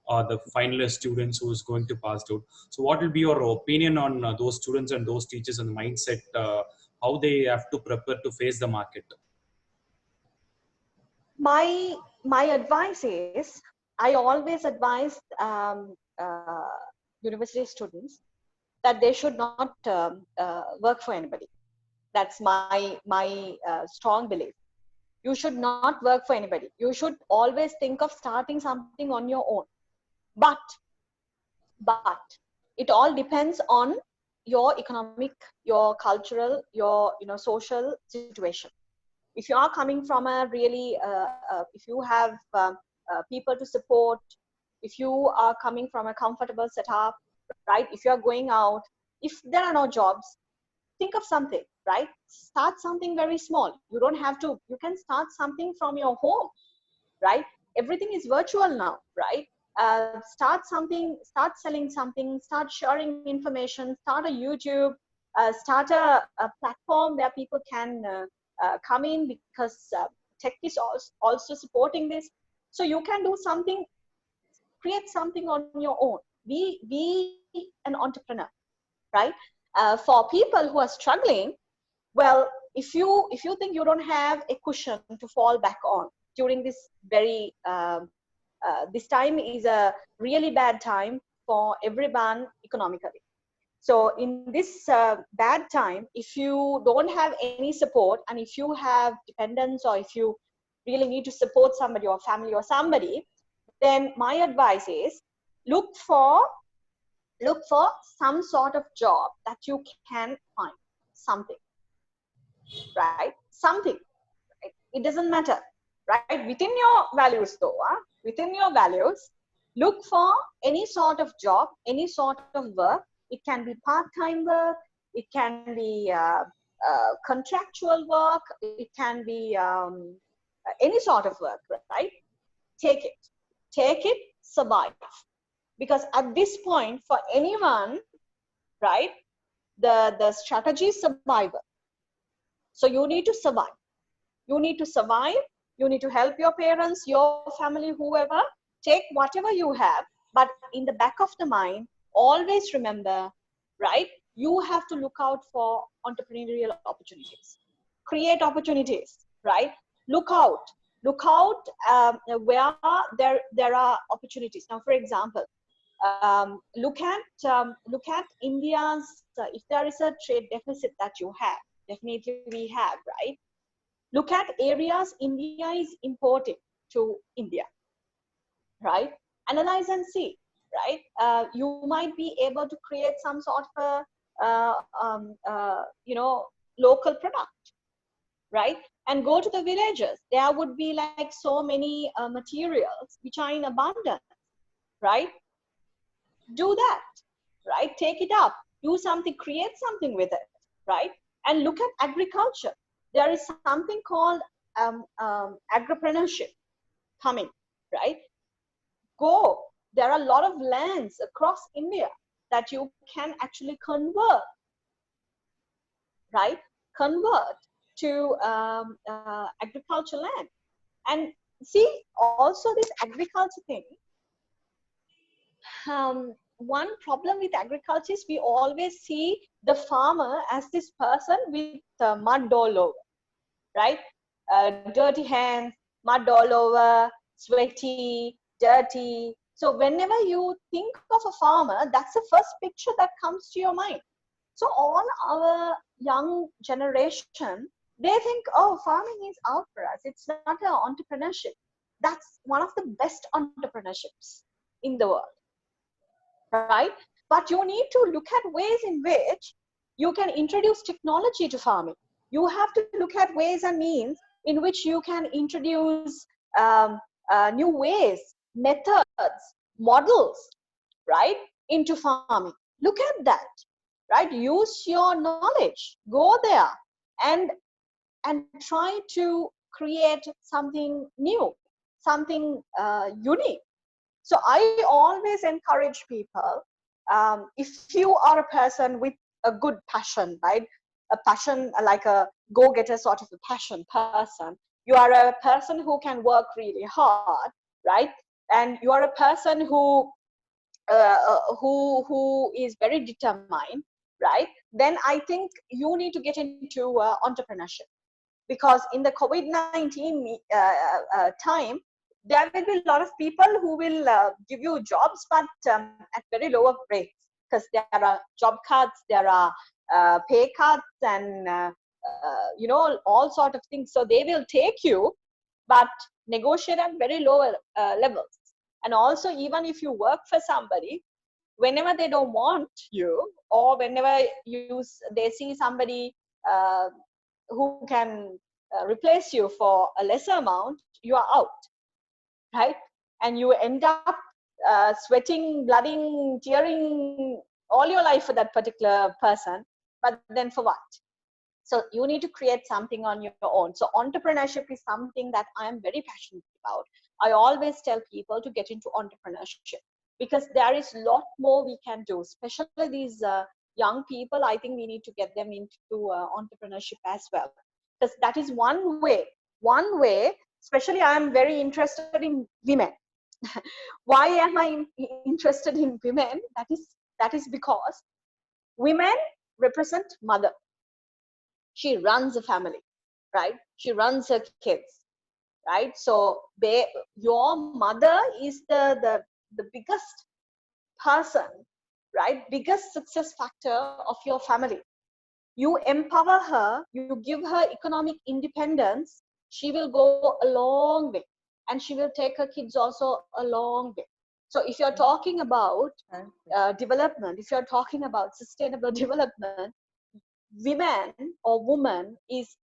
Or the finalist students who is going to pass out. So what will be your opinion on those students and those teachers and the mindset, how they have to prepare to face the market? My advice is, I always advise university students that they should not work for anybody. That's my strong belief. You should not work for anybody. You should always think of starting something on your own. But it all depends on your economic, your cultural, your social situation. If you are coming from a really, if you have people to support, if you are coming from a comfortable setup, right? If you are going out, if there are no jobs, think of something, right? Start something very small. You don't have to, you can start something from your home, right? Everything is virtual now, right? Start something, start selling something, start sharing information, start a YouTube, start a platform where people can come in, because tech is also supporting this. So you can do something, create something on your own. Be an entrepreneur, right? For people who are struggling, well, if you think you don't have a cushion to fall back on during this very this time is a really bad time for everyone economically. So in this bad time, if you don't have any support, and if you have dependents, or if you really need to support somebody or family or somebody, then my advice is look for some sort of job that you can find something, right? Something, right? It doesn't matter, right? Within your values though, within your values, look for any sort of job, any sort of work. It can be part-time work, it can be contractual work, it can be any sort of work, right? Take it, survive. Because at this point, for anyone, right, the strategy is survival. So you need to survive. You need to survive. You need to help your parents, your family, whoever. Take whatever you have, but in the back of the mind, always remember, right, you have to look out for entrepreneurial opportunities. Create opportunities, right? Look out where there are opportunities. Now, for example, look at India's, if there is a trade deficit that you have, definitely we have, right? Look at areas India is importing to India, right? Analyze and see, right? You might be able to create some sort of local product, right? And go to the villages. There would be like so many materials which are in abundance, right? Do that, right? Take it up, do something, create something with it, right? And look at agriculture. There is something called agripreneurship coming, right? Go. There are a lot of lands across India that you can actually convert, right? Convert to agriculture land. And see, also this agriculture thing, one problem with agriculture is we always see the farmer as this person with mud all over, right? Dirty hands, mud all over, sweaty, dirty. So whenever you think of a farmer, that's the first picture that comes to your mind. So all our young generation, they think, oh, farming is out for us. It's not an entrepreneurship. That's one of the best entrepreneurships in the world, right? But you need to look at ways in which you can introduce technology to farming. You have to look at ways and means in which you can introduce new ways, methods, models, right, into farming. Look at that, right? Use your knowledge, go there and try to create something new, something unique. So I always encourage people, if you are a person with a good passion, right? A passion, like a go-getter sort of a passion person. You are a person who can work really hard, right? And you are a person who is very determined, right? Then I think you need to get into entrepreneurship, because in the COVID-19 time, there will be a lot of people who will give you jobs, but at very lower rates, because there are job cuts, there are pay cuts, and all sort of things. So they will take you, but negotiate at very lower levels. And also, even if you work for somebody, whenever they don't want you, or whenever they see somebody who can replace you for a lesser amount, you are out, right? And you end up sweating, blooding, tearing all your life for that particular person. But then for what? So you need to create something on your own. So entrepreneurship is something that I am very passionate about. I always tell people to get into entrepreneurship, because there is a lot more we can do, especially these young people. I think we need to get them into entrepreneurship as well, because that is one way, especially I am very interested in women. Why am I interested in women? That is because women represent mother. She runs a family, right? She runs her kids, right? So your mother is the biggest person right? Biggest success factor of your family. You empower her, you give her economic independence, she will go a long way, and she will take her kids also a long way. So if you're talking about development, if you're talking about sustainable development, women or woman is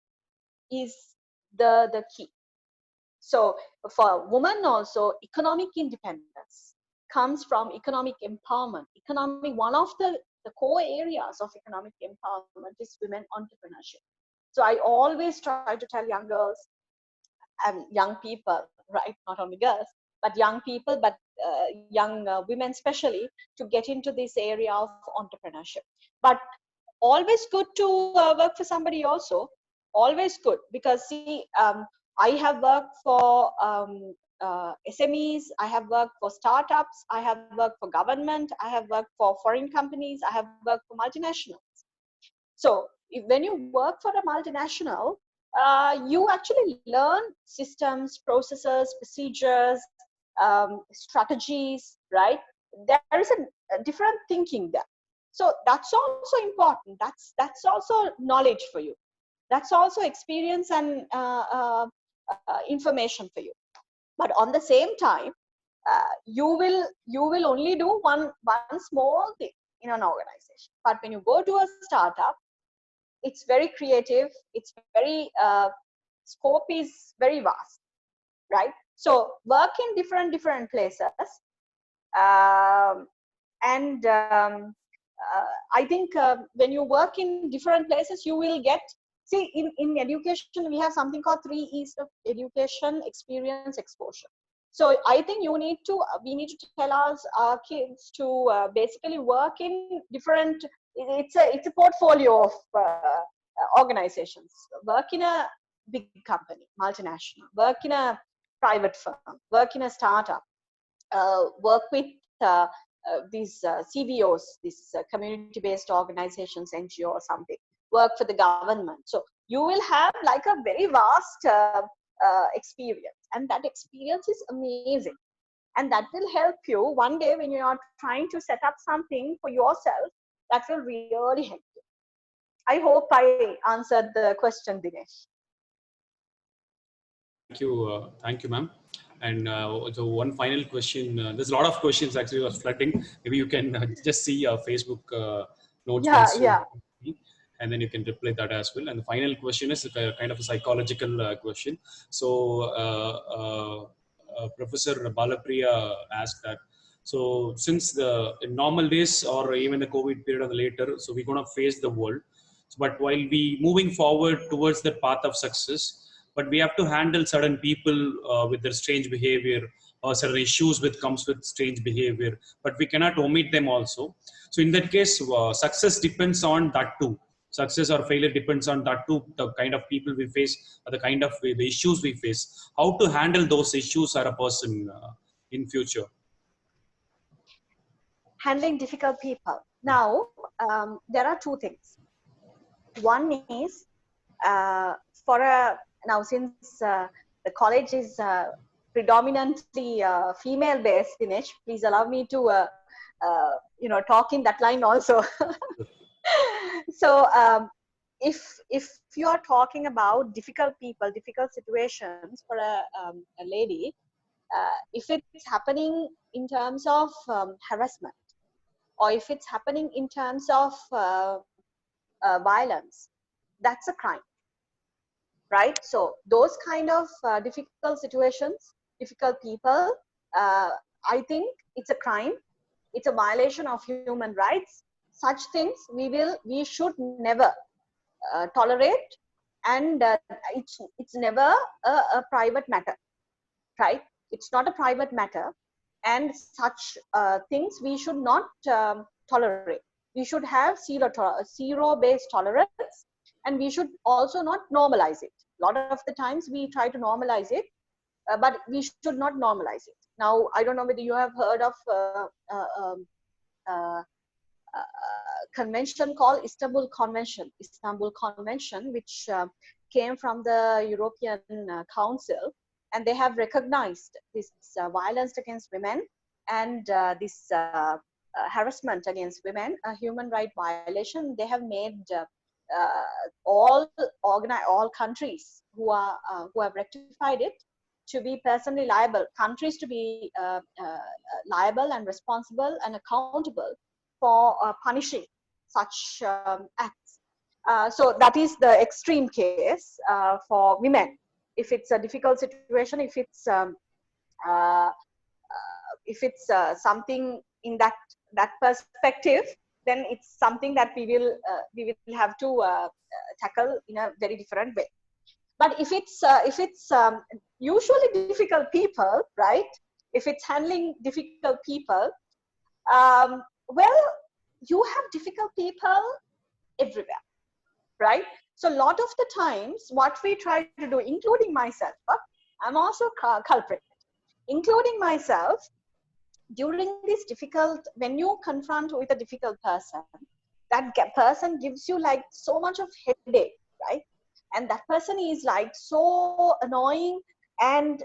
the key. So for women also, economic independence comes from economic empowerment. One of the core areas of economic empowerment is women entrepreneurship. So I always try to tell young girls and young people, right, not only girls, but young people, but young women especially, to get into this area of entrepreneurship. But always good to work for somebody also, always good, because see, I have worked for SMEs, I have worked for startups, I have worked for government, I have worked for foreign companies, I have worked for multinationals. So when you work for a multinational, you actually learn systems, processes, procedures, strategies, right? There is a different thinking there. So that's also important. That's also knowledge for you. That's also experience and information for you. But on the same time, you will only do one small thing in an organization. But when you go to a startup, it's very creative. It's very scope is very vast, right? So work in different places, and I think when you work in different places, you will get, see, in education we have something called 3 E's of education, experience, exposure. So I think we need to tell our kids to basically work in different. It's a portfolio of organizations. Work in a big company, multinational. Work in a private firm. Work in a startup. Work with these CBOs, these community-based organizations, NGO or something. Work for the government. So you will have like a very vast experience, and that experience is amazing. And that will help you one day when you are trying to set up something for yourself. That will really help you. I hope I answered the question, Dinesh. Thank you, ma'am. And so one final question. There's a lot of questions actually was flooding. Maybe you can just see our Facebook notes once you, and then you can reply that as well. And the final question is a kind of a psychological question. So Professor Balapriya asked that. So since in normal days or even the COVID period or later, so we're going to face the world. But while we moving forward towards the path of success, but we have to handle certain people with their strange behavior or certain issues which comes with strange behavior, but we cannot omit them also. So in that case, success depends on that too. Success or failure depends on that too, the kind of people we face or the kind of the issues we face. How to handle those issues as a person in future? Handling difficult people. Now, there are two things. One is now since the college is predominantly female-based, Dinesh, please allow me to talk in that line also. So if you are talking about difficult people, difficult situations for a lady, if it's happening in terms of harassment, or if it's happening in terms of violence, that's a crime, right? So those kind of difficult situations, difficult people, I think it's a crime. It's a violation of human rights. Such things we should never tolerate, and it's never a private matter, right? It's not a private matter, and such things we should not tolerate. We should have zero-based tolerance, and we should also not normalize it. A lot of the times we try to normalize it, but we should not normalize it. Now, I don't know whether you have heard of convention called Istanbul Convention, which came from the European Council, and they have recognized this violence against women and this harassment against women, a human right violation. They have made all countries who have rectified it to be personally liable, countries to be liable and responsible and accountable for punishing such acts. So that is the extreme case for women. If it's a difficult situation, if it's something in that perspective, then it's something that we will have to tackle in a very different way. But if it's usually difficult people, right? If it's handling difficult people, well, you have difficult people everywhere, right? So a lot of the times, what we try to do, including myself, but I'm also culprit, including myself, during this difficult, when you confront with a difficult person, that person gives you like so much of headache, right? And that person is like so annoying, and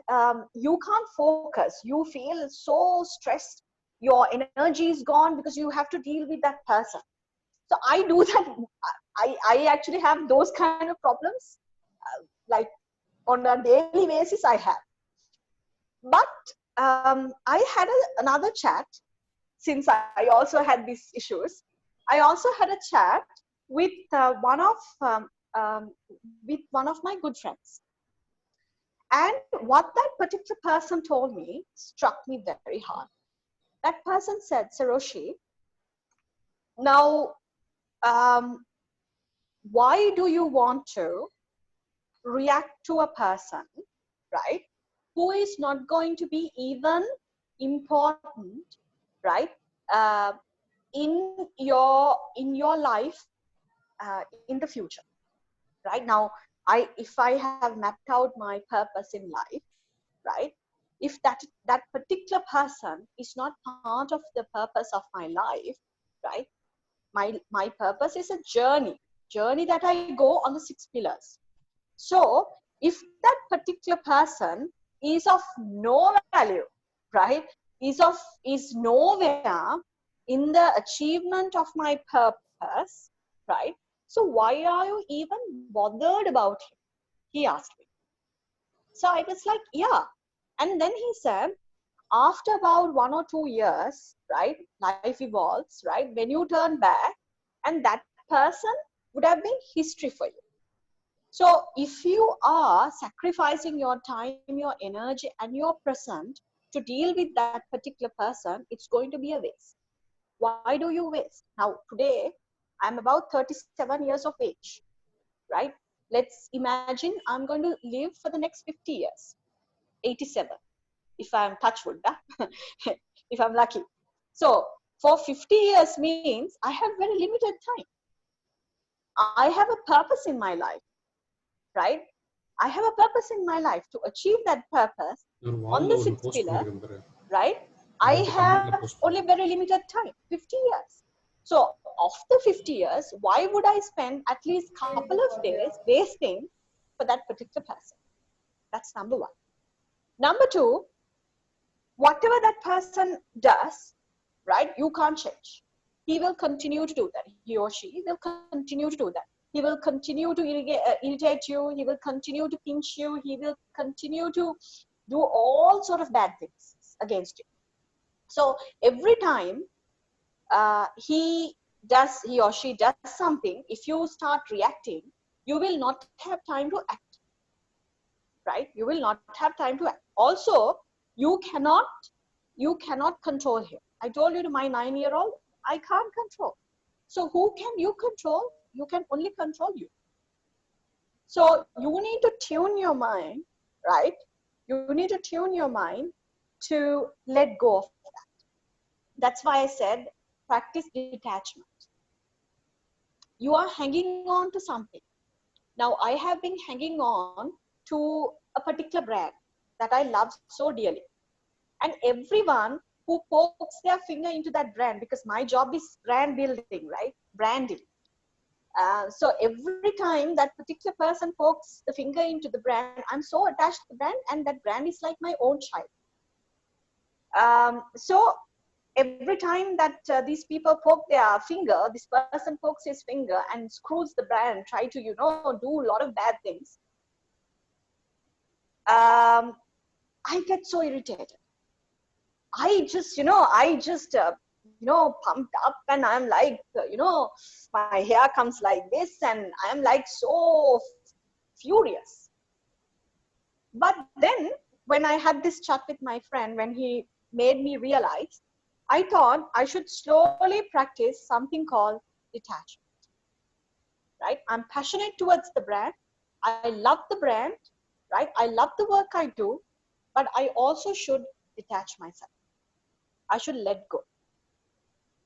you can't focus. You feel so stressed. Your energy is gone because you have to deal with that person. So I do that. I actually have those kind of problems, like on a daily basis I have. But I had another chat, since I also had these issues. I also had a chat with one of my good friends. And what that particular person told me struck me very hard. That person said, Seroshi, now, why do you want to react to a person, right, who is not going to be even important, right, in your life in the future, right? Now, if I have mapped out my purpose in life, right, if that particular person is not part of the purpose of my life, right, my purpose is a journey that I go on the 6 pillars. So if that particular person is of no value, right, is nowhere in the achievement of my purpose, right, so why are you even bothered about him? He asked me. So I was like, yeah. And then he said, after about 1 or 2 years, right, life evolves, right, when you turn back, and that person would have been history for you. So if you are sacrificing your time, your energy, and your present to deal with that particular person, it's going to be a waste. Why do you waste? Now, today, I'm about 37 years of age, right? Let's imagine I'm going to live for the next 50 years, 87, if I'm touch wood, if I'm lucky. So for 50 years means I have very limited time. I have a purpose in my life, right? I have a purpose in my life. To achieve that purpose on the 6th pillar, right, I have only very limited time, 50 years. So of the 50 years, why would I spend at least a couple of days wasting for that particular person? That's number one. Number two, whatever that person does, right, you can't change. He will continue to do that. He or she will continue to do that. He will continue to irritate you. He will continue to pinch you. He will continue to do all sort of bad things against you. So every time he or she does something, if you start reacting, you will not have time to act, right? You will not have time to act. Also, you cannot control him. I told you to my 9-year-old, I can't control. So who can you control? You can only control you. So you need to tune your mind, right? You need to tune your mind to let go of that. That's why I said practice detachment. You are hanging on to something. Now, I have been hanging on to a particular brand that I love so dearly. And everyone who pokes their finger into that brand, because my job is brand building, right? Branding. So every time that particular person pokes the finger into the brand, I'm so attached to the brand, and that brand is like my own child. So every time that these people poke their finger, this person pokes his finger and screws the brand, try to, do a lot of bad things. I get so irritated. I just, pumped up, and I'm like, my hair comes like this, and I'm like so furious. But then when I had this chat with my friend, when he made me realize, I thought I should slowly practice something called detachment, right? I'm passionate towards the brand. I love the brand, right? I love the work I do, but I also should detach myself. I should let go,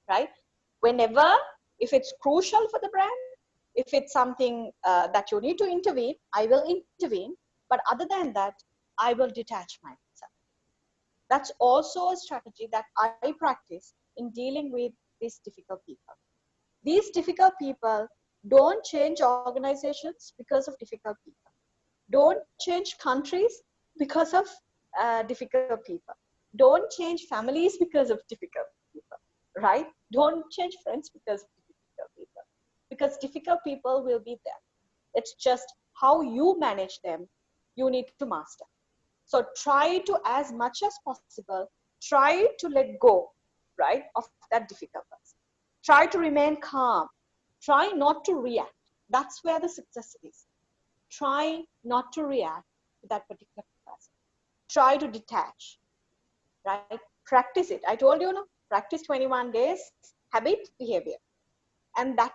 right? Whenever, if it's crucial for the brand, if it's something that you need to intervene, I will intervene. But other than that, I will detach myself. That's also a strategy that I practice in dealing with these difficult people. These difficult people don't change organizations because of difficult people. Don't change countries because of difficult people. Don't change families because of difficult people, right? Don't change friends because of difficult people. Because difficult people will be there. It's just how you manage them, you need to master. So try to, as much as possible, try to let go, right, of that difficult person. Try to remain calm. Try not to react. That's where the success is. Try not to react to that particular person. Try to detach, right? Practice it. I told you, practice 21 days, habit, behavior. And that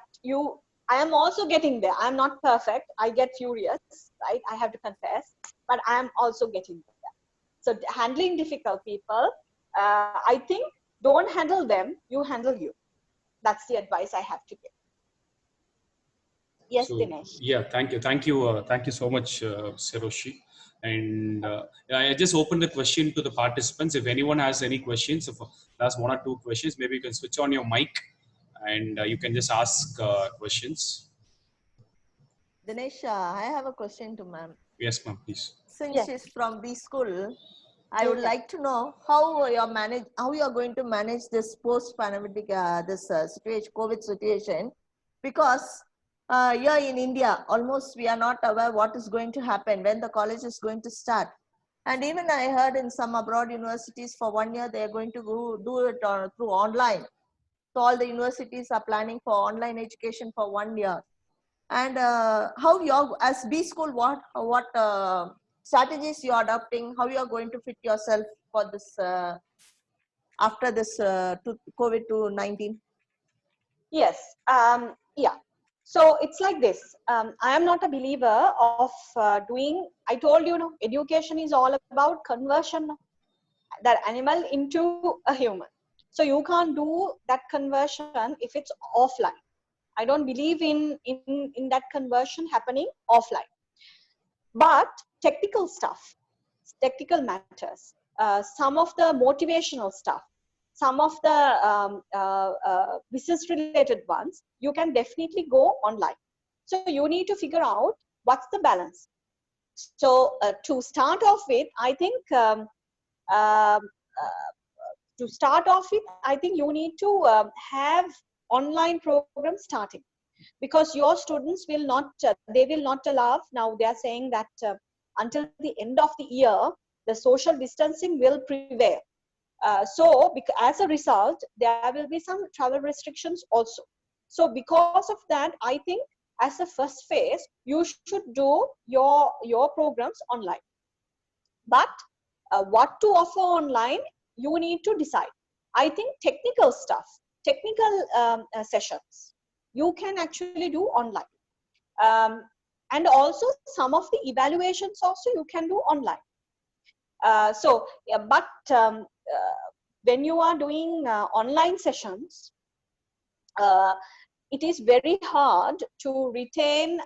I am also getting there. I'm not perfect. I get furious, right? I have to confess, but I am also getting there. So handling difficult people, I think, don't handle them, you handle you. That's the advice I have to give. Yes, So, Dinesh. yeah, thank you so much, Seroshi. And I just opened the question to the participants. If anyone has any questions, if that's one or two questions, maybe you can switch on your mic and you can just ask questions. Dinesh, I have a question to ma'am. Yes, ma'am, please. Since she's from B school, I Yeah. would like to know how you are going to manage this post-pandemic situation, COVID situation, because here in India, almost we are not aware what is going to happen when the college is going to start. And even I heard in some abroad universities for 1 year, they are going to do it through online. So all the universities are planning for online education for 1 year. And how you, as B school, what strategies you are adopting, how you are going to fit yourself for this after this COVID-19? Yes. Yeah. So it's like this. I am not a believer of doing. I told you, education is all about conversion, that animal into a human. So you can't do that conversion if it's offline. I don't believe in that conversion happening offline. But technical stuff, technical matters, some of the motivational stuff, some of the business related ones, you can definitely go online. So you need to figure out what's the balance. So to start off with, I think you need to have online programs starting, because your students will not, they will not allow, now they are saying that until the end of the year, the social distancing will prevail. So as a result, there will be some travel restrictions also. So because of that, I think as a first phase, you should do your programs online. But what to offer online, you need to decide. I think technical stuff, technical sessions, you can actually do online. And also some of the evaluations also you can do online. When you are doing online sessions, it is very hard to retain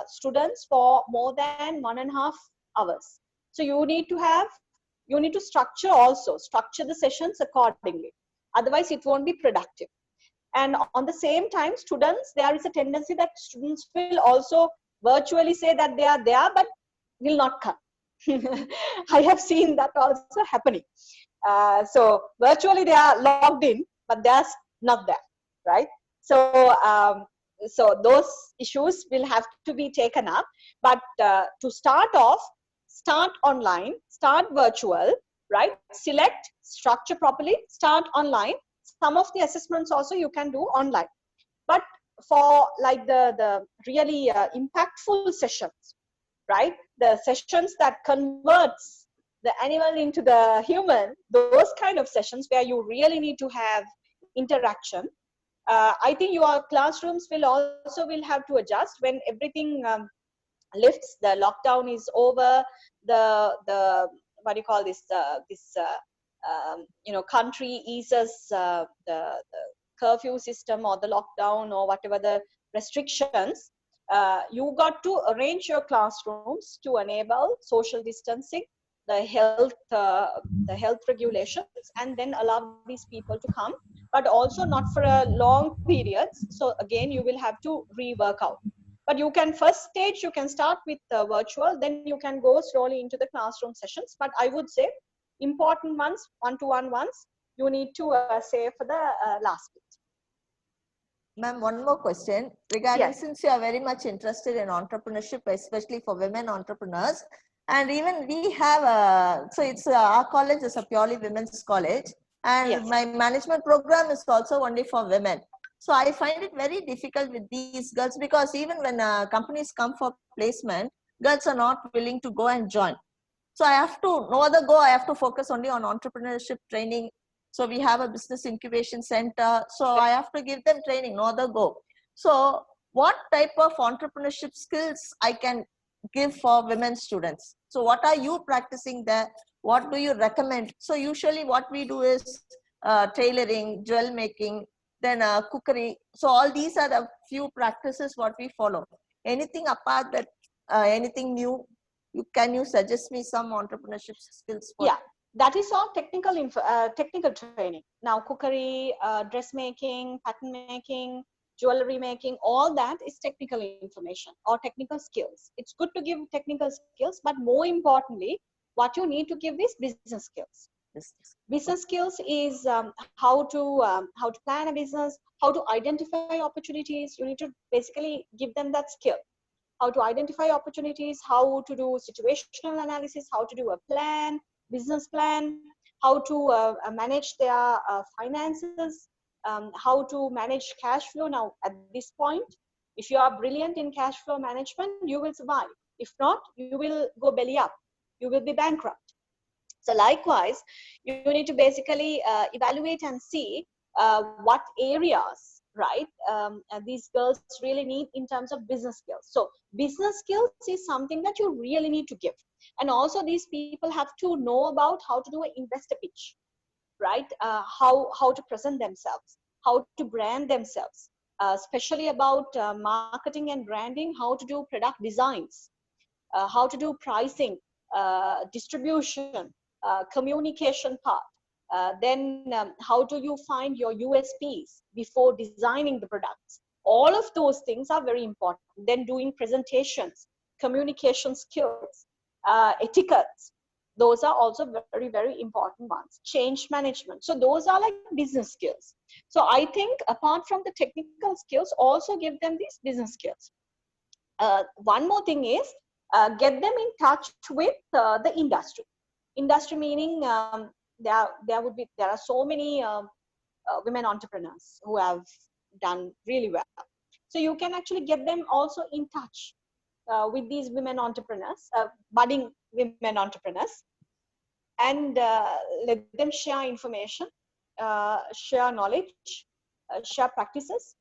students for more than 1.5 hours. So you need to structure the sessions accordingly. Otherwise, it won't be productive. And on the same time, students, there is a tendency that students will also virtually say that they are there, but will not come. I have seen that also happening. So virtually they are logged in, but they're not there, right? So so those issues will have to be taken up. But to start off, start online, start virtual, right? Select, structure properly, start online. Some of the assessments also you can do online. But for like the really impactful sessions, right? The sessions that converts the animal into the human, those kind of sessions where you really need to have interaction. I think your classrooms will have to adjust when everything lifts, the lockdown is over, the what do you call this, you know, country eases the curfew system or the lockdown or whatever the restrictions. You got to arrange your classrooms to enable social distancing, the health regulations, and then allow these people to come, but also not for a long periods. So again, you will have to rework out. But you can first stage, you can start with virtual, then you can go slowly into the classroom sessions. But I would say important ones, one-to-one ones, you need to say for the last bit. Ma'am, one more question regarding, Yes. since you are very much interested in entrepreneurship, especially for women entrepreneurs, and even we have so it's our college is a purely women's college, and Yes. my management program is also only for women. So I find it very difficult with these girls, because even when companies come for placement, girls are not willing to go and join. So I have to, no other go, I have to focus only on entrepreneurship training. So we have a business incubation center. So I have to give them training, no other go. So what type of entrepreneurship skills I can give for women students? So what are you practicing there? What do you recommend? So usually what we do is tailoring, jewel making, then cookery. So all these are the few practices what we follow. Anything apart that, anything new? Can you suggest me some entrepreneurship skills? Yeah, that is all technical training. Now, cookery, dressmaking, pattern making, jewelry making, all that is technical information or technical skills. It's good to give technical skills, but more importantly, what you need to give is business skills. Business skills is how to plan a business, how to identify opportunities. You need to basically give them that skill. How to identify opportunities, how to do situational analysis, how to do a plan, business plan, how to manage their finances, how to manage cash flow. Now, at this point, if you are brilliant in cash flow management, you will survive. If not, you will go belly up. You will be bankrupt. So likewise, you need to basically evaluate and see what areas, right, these girls really need in terms of business skills. So business skills is something that you really need to give. And also these people have to know about how to do an investor pitch, right? How to present themselves, how to brand themselves, especially about marketing and branding, how to do product designs, how to do pricing, distribution, communication part. Then how do you find your USPs before designing the products? All of those things are very important. Then doing presentations, communication skills, etiquettes. Those are also very, very important ones. Change management. So those are like business skills. So I think apart from the technical skills, also give them these business skills. One more thing is get them in touch with the industry. Industry meaning there are so many women entrepreneurs who have done really well. So you can actually get them also in touch with these women entrepreneurs, budding women entrepreneurs, and let them share information, share knowledge, share practices.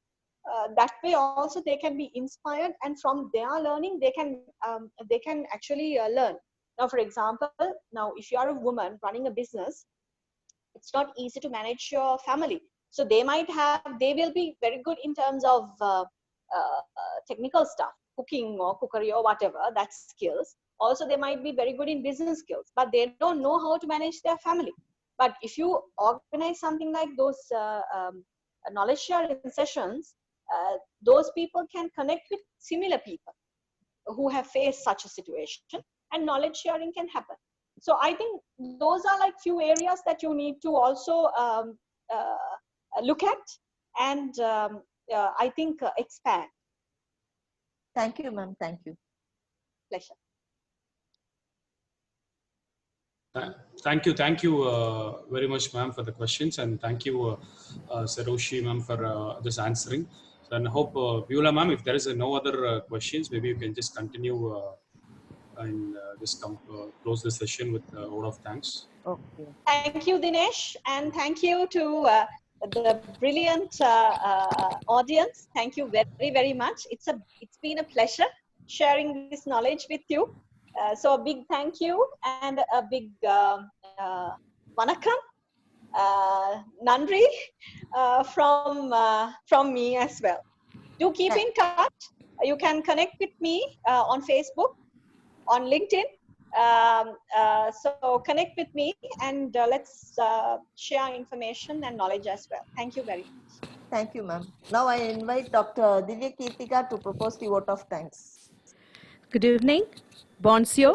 That way also they can be inspired, and from their learning they can actually learn. Now, for example, now if you are a woman running a business, it's not easy to manage your family. So they will be very good in terms of technical stuff, cooking or cookery or whatever, that's skills. Also, they might be very good in business skills, but they don't know how to manage their family. But if you organize something like those knowledge sharing sessions, those people can connect with similar people who have faced such a situation, and knowledge sharing can happen. So I think those are like few areas that you need to also look at and I think expand. Thank you, ma'am. Thank you. Pleasure. Thank you very much, ma'am, for the questions, and thank you, Seroshi, ma'am, for this answering. So, and I hope, Beulah, ma'am, if there is no other questions, maybe you can just continue and just close the session with a word of thanks. Okay. Thank you, Dinesh, and thank you to the brilliant audience. Thank you very, very much. It's been a pleasure sharing this knowledge with you. So a big thank you and a big vanakkam, nandri from me as well. Do keep in touch. You can connect with me on Facebook, on LinkedIn. So connect with me and let's share information and knowledge as well. Thank you very much. Thank you, ma'am. Now I invite Dr. Divya Kirtika to propose the vote of thanks. Good evening, Bonjour,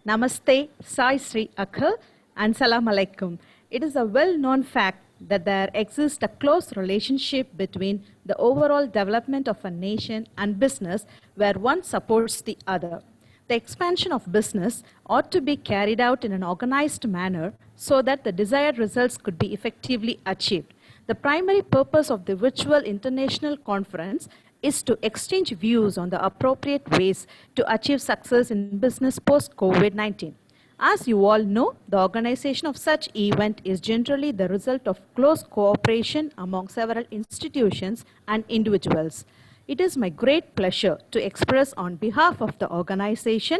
Namaste, Sai Sri Akal, and Salam Alaikum. It is a well-known fact that there exists a close relationship between the overall development of a nation and business where one supports the other. The expansion of business ought to be carried out in an organized manner so that the desired results could be effectively achieved. The primary purpose of the virtual international conference is to exchange views on the appropriate ways to achieve success in business post-COVID-19. As you all know, the organization of such event is generally the result of close cooperation among several institutions and individuals. It is my great pleasure to express on behalf of the organization,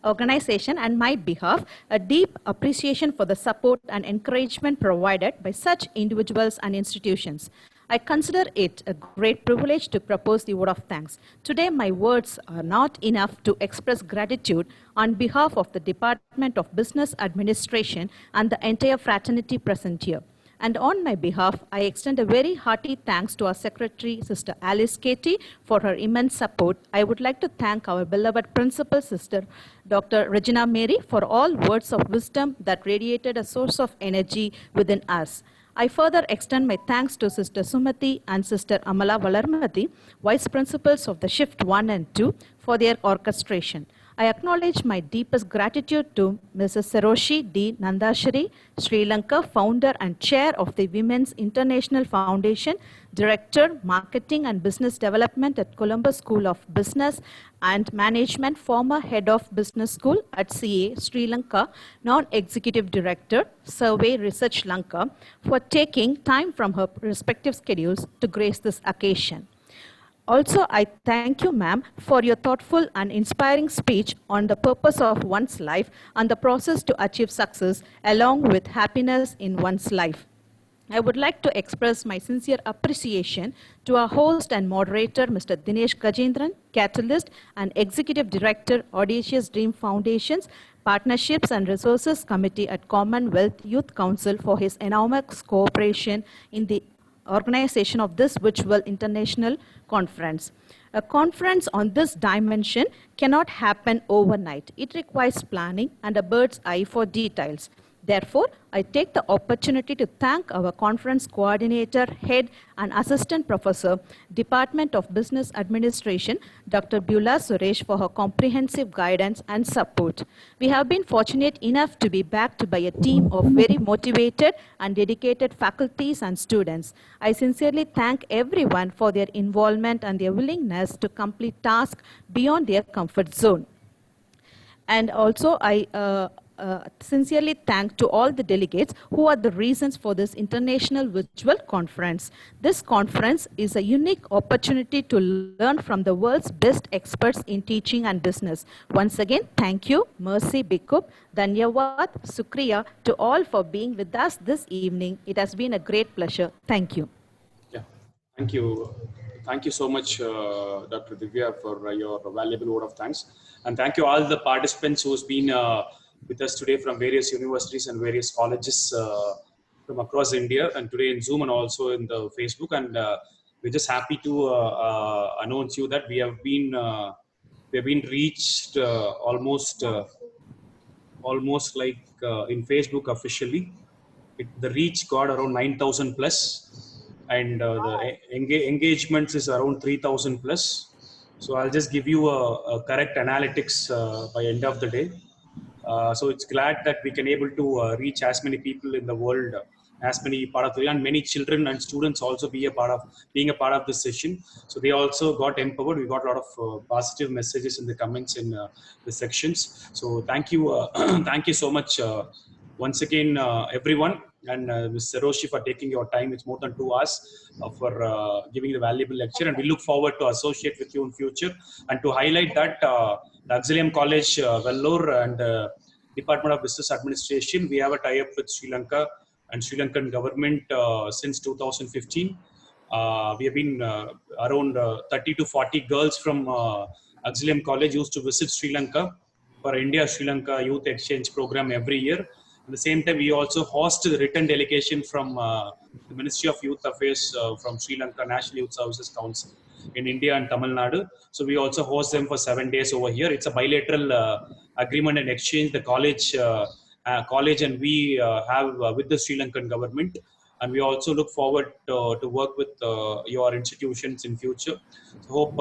organization and my behalf, a deep appreciation for the support and encouragement provided by such individuals and institutions. I consider it a great privilege to propose the vote of thanks. Today, my words are not enough to express gratitude on behalf of the Department of Business Administration and the entire fraternity present here. And on my behalf, I extend a very hearty thanks to our Secretary, Sister Alice Katie, for her immense support. I would like to thank our beloved Principal, Sister Dr. Regina Mary, for all words of wisdom that radiated a source of energy within us. I further extend my thanks to Sister Sumati and Sister Amala Valarmati, Vice Principals of the Shift 1 and 2, for their orchestration. I acknowledge my deepest gratitude to Ms. Seroshi D. Nandasiri, Sri Lanka, founder and chair of the Women's International Foundation, Director, Marketing and Business Development at Colombo School of Business and Management, former Head of Business School at CA, Sri Lanka, Non-Executive Director, Survey Research Lanka, for taking time from her respective schedules to grace this occasion. Also, I thank you, ma'am, for your thoughtful and inspiring speech on the purpose of one's life and the process to achieve success, along with happiness in one's life. I would like to express my sincere appreciation to our host and moderator, Mr. Dinesh Gajendran, Catalyst and Executive Director, Audacious Dream Foundations, Partnerships and Resources Committee at Commonwealth Youth Council, for his enormous cooperation in the organization of this virtual international conference. A conference on this dimension cannot happen overnight. It requires planning and a bird's eye for details. Therefore, I take the opportunity to thank our conference coordinator, head and assistant professor, Department of Business Administration, Dr. Beulah Suresh, for her comprehensive guidance and support. We have been fortunate enough to be backed by a team of very motivated and dedicated faculties and students. I sincerely thank everyone for their involvement and their willingness to complete tasks beyond their comfort zone. And also, I sincerely thank to all the delegates who are the reasons for this international virtual conference. This conference is a unique opportunity to learn from the world's best experts in teaching and business. Once again, thank you, Mercy Bikup, Dhanyawad, Sukriya to all for being with us this evening. It has been a great pleasure. Thank you. Yeah, thank you. Thank you so much, Dr. Divya, for your valuable word of thanks. And thank you all the participants who's been with us today from various universities and various colleges from across India, and today in Zoom and also in the Facebook. And we're just happy to announce you that we have been reached almost like in Facebook officially. The reach got around 9,000 plus, and the engagements is around 3,000 plus. So I'll just give you a correct analytics by end of the day. So it's glad that we can able to reach as many people in the world, as many part of the, and many children and students also being a part of this session. So they also got empowered. We got a lot of positive messages in the comments in the sections. So thank you, thank you so much once again, everyone, and Ms. Seroshi for taking your time. It's more than 2 hours for giving the valuable lecture, and we look forward to associate with you in future. And to highlight that, the Auxilium College, Vellore, and Department of Business Administration, we have a tie-up with Sri Lanka and Sri Lankan government since 2015. We have been around 30 to 40 girls from Auxilium College used to visit Sri Lanka for India-Sri Lanka Youth Exchange Program every year. At the same time, we also host the written delegation from the Ministry of Youth Affairs from Sri Lanka National Youth Services Council in India and Tamil Nadu. So we also host them for 7 days over here. It's a bilateral agreement and exchange the college and we have with the Sri Lankan government. And we also look forward to work with your institutions in future. So hope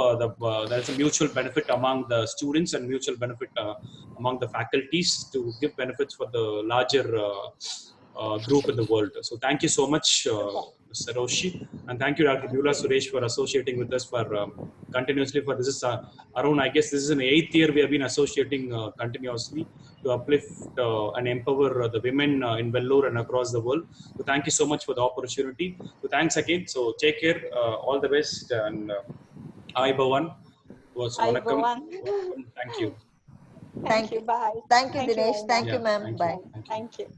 there's a mutual benefit among the students and mutual benefit among the faculties to give benefits for the larger group in the world. So thank you so much, Ms. Seroshi, and thank you, Dr. Beulah Suresh, for associating with us for continuously. For this is around, I guess this is an 8th year we have been associating continuously to uplift and empower the women in Vellore and across the world. So thank you so much for the opportunity. So thanks again. So take care, all the best, and Hi Bhavan. Thank you. Thank you. Bye. Thank you, Thank you Dinesh. very Thank much. you, ma'am. Thank Bye. you. Thank you.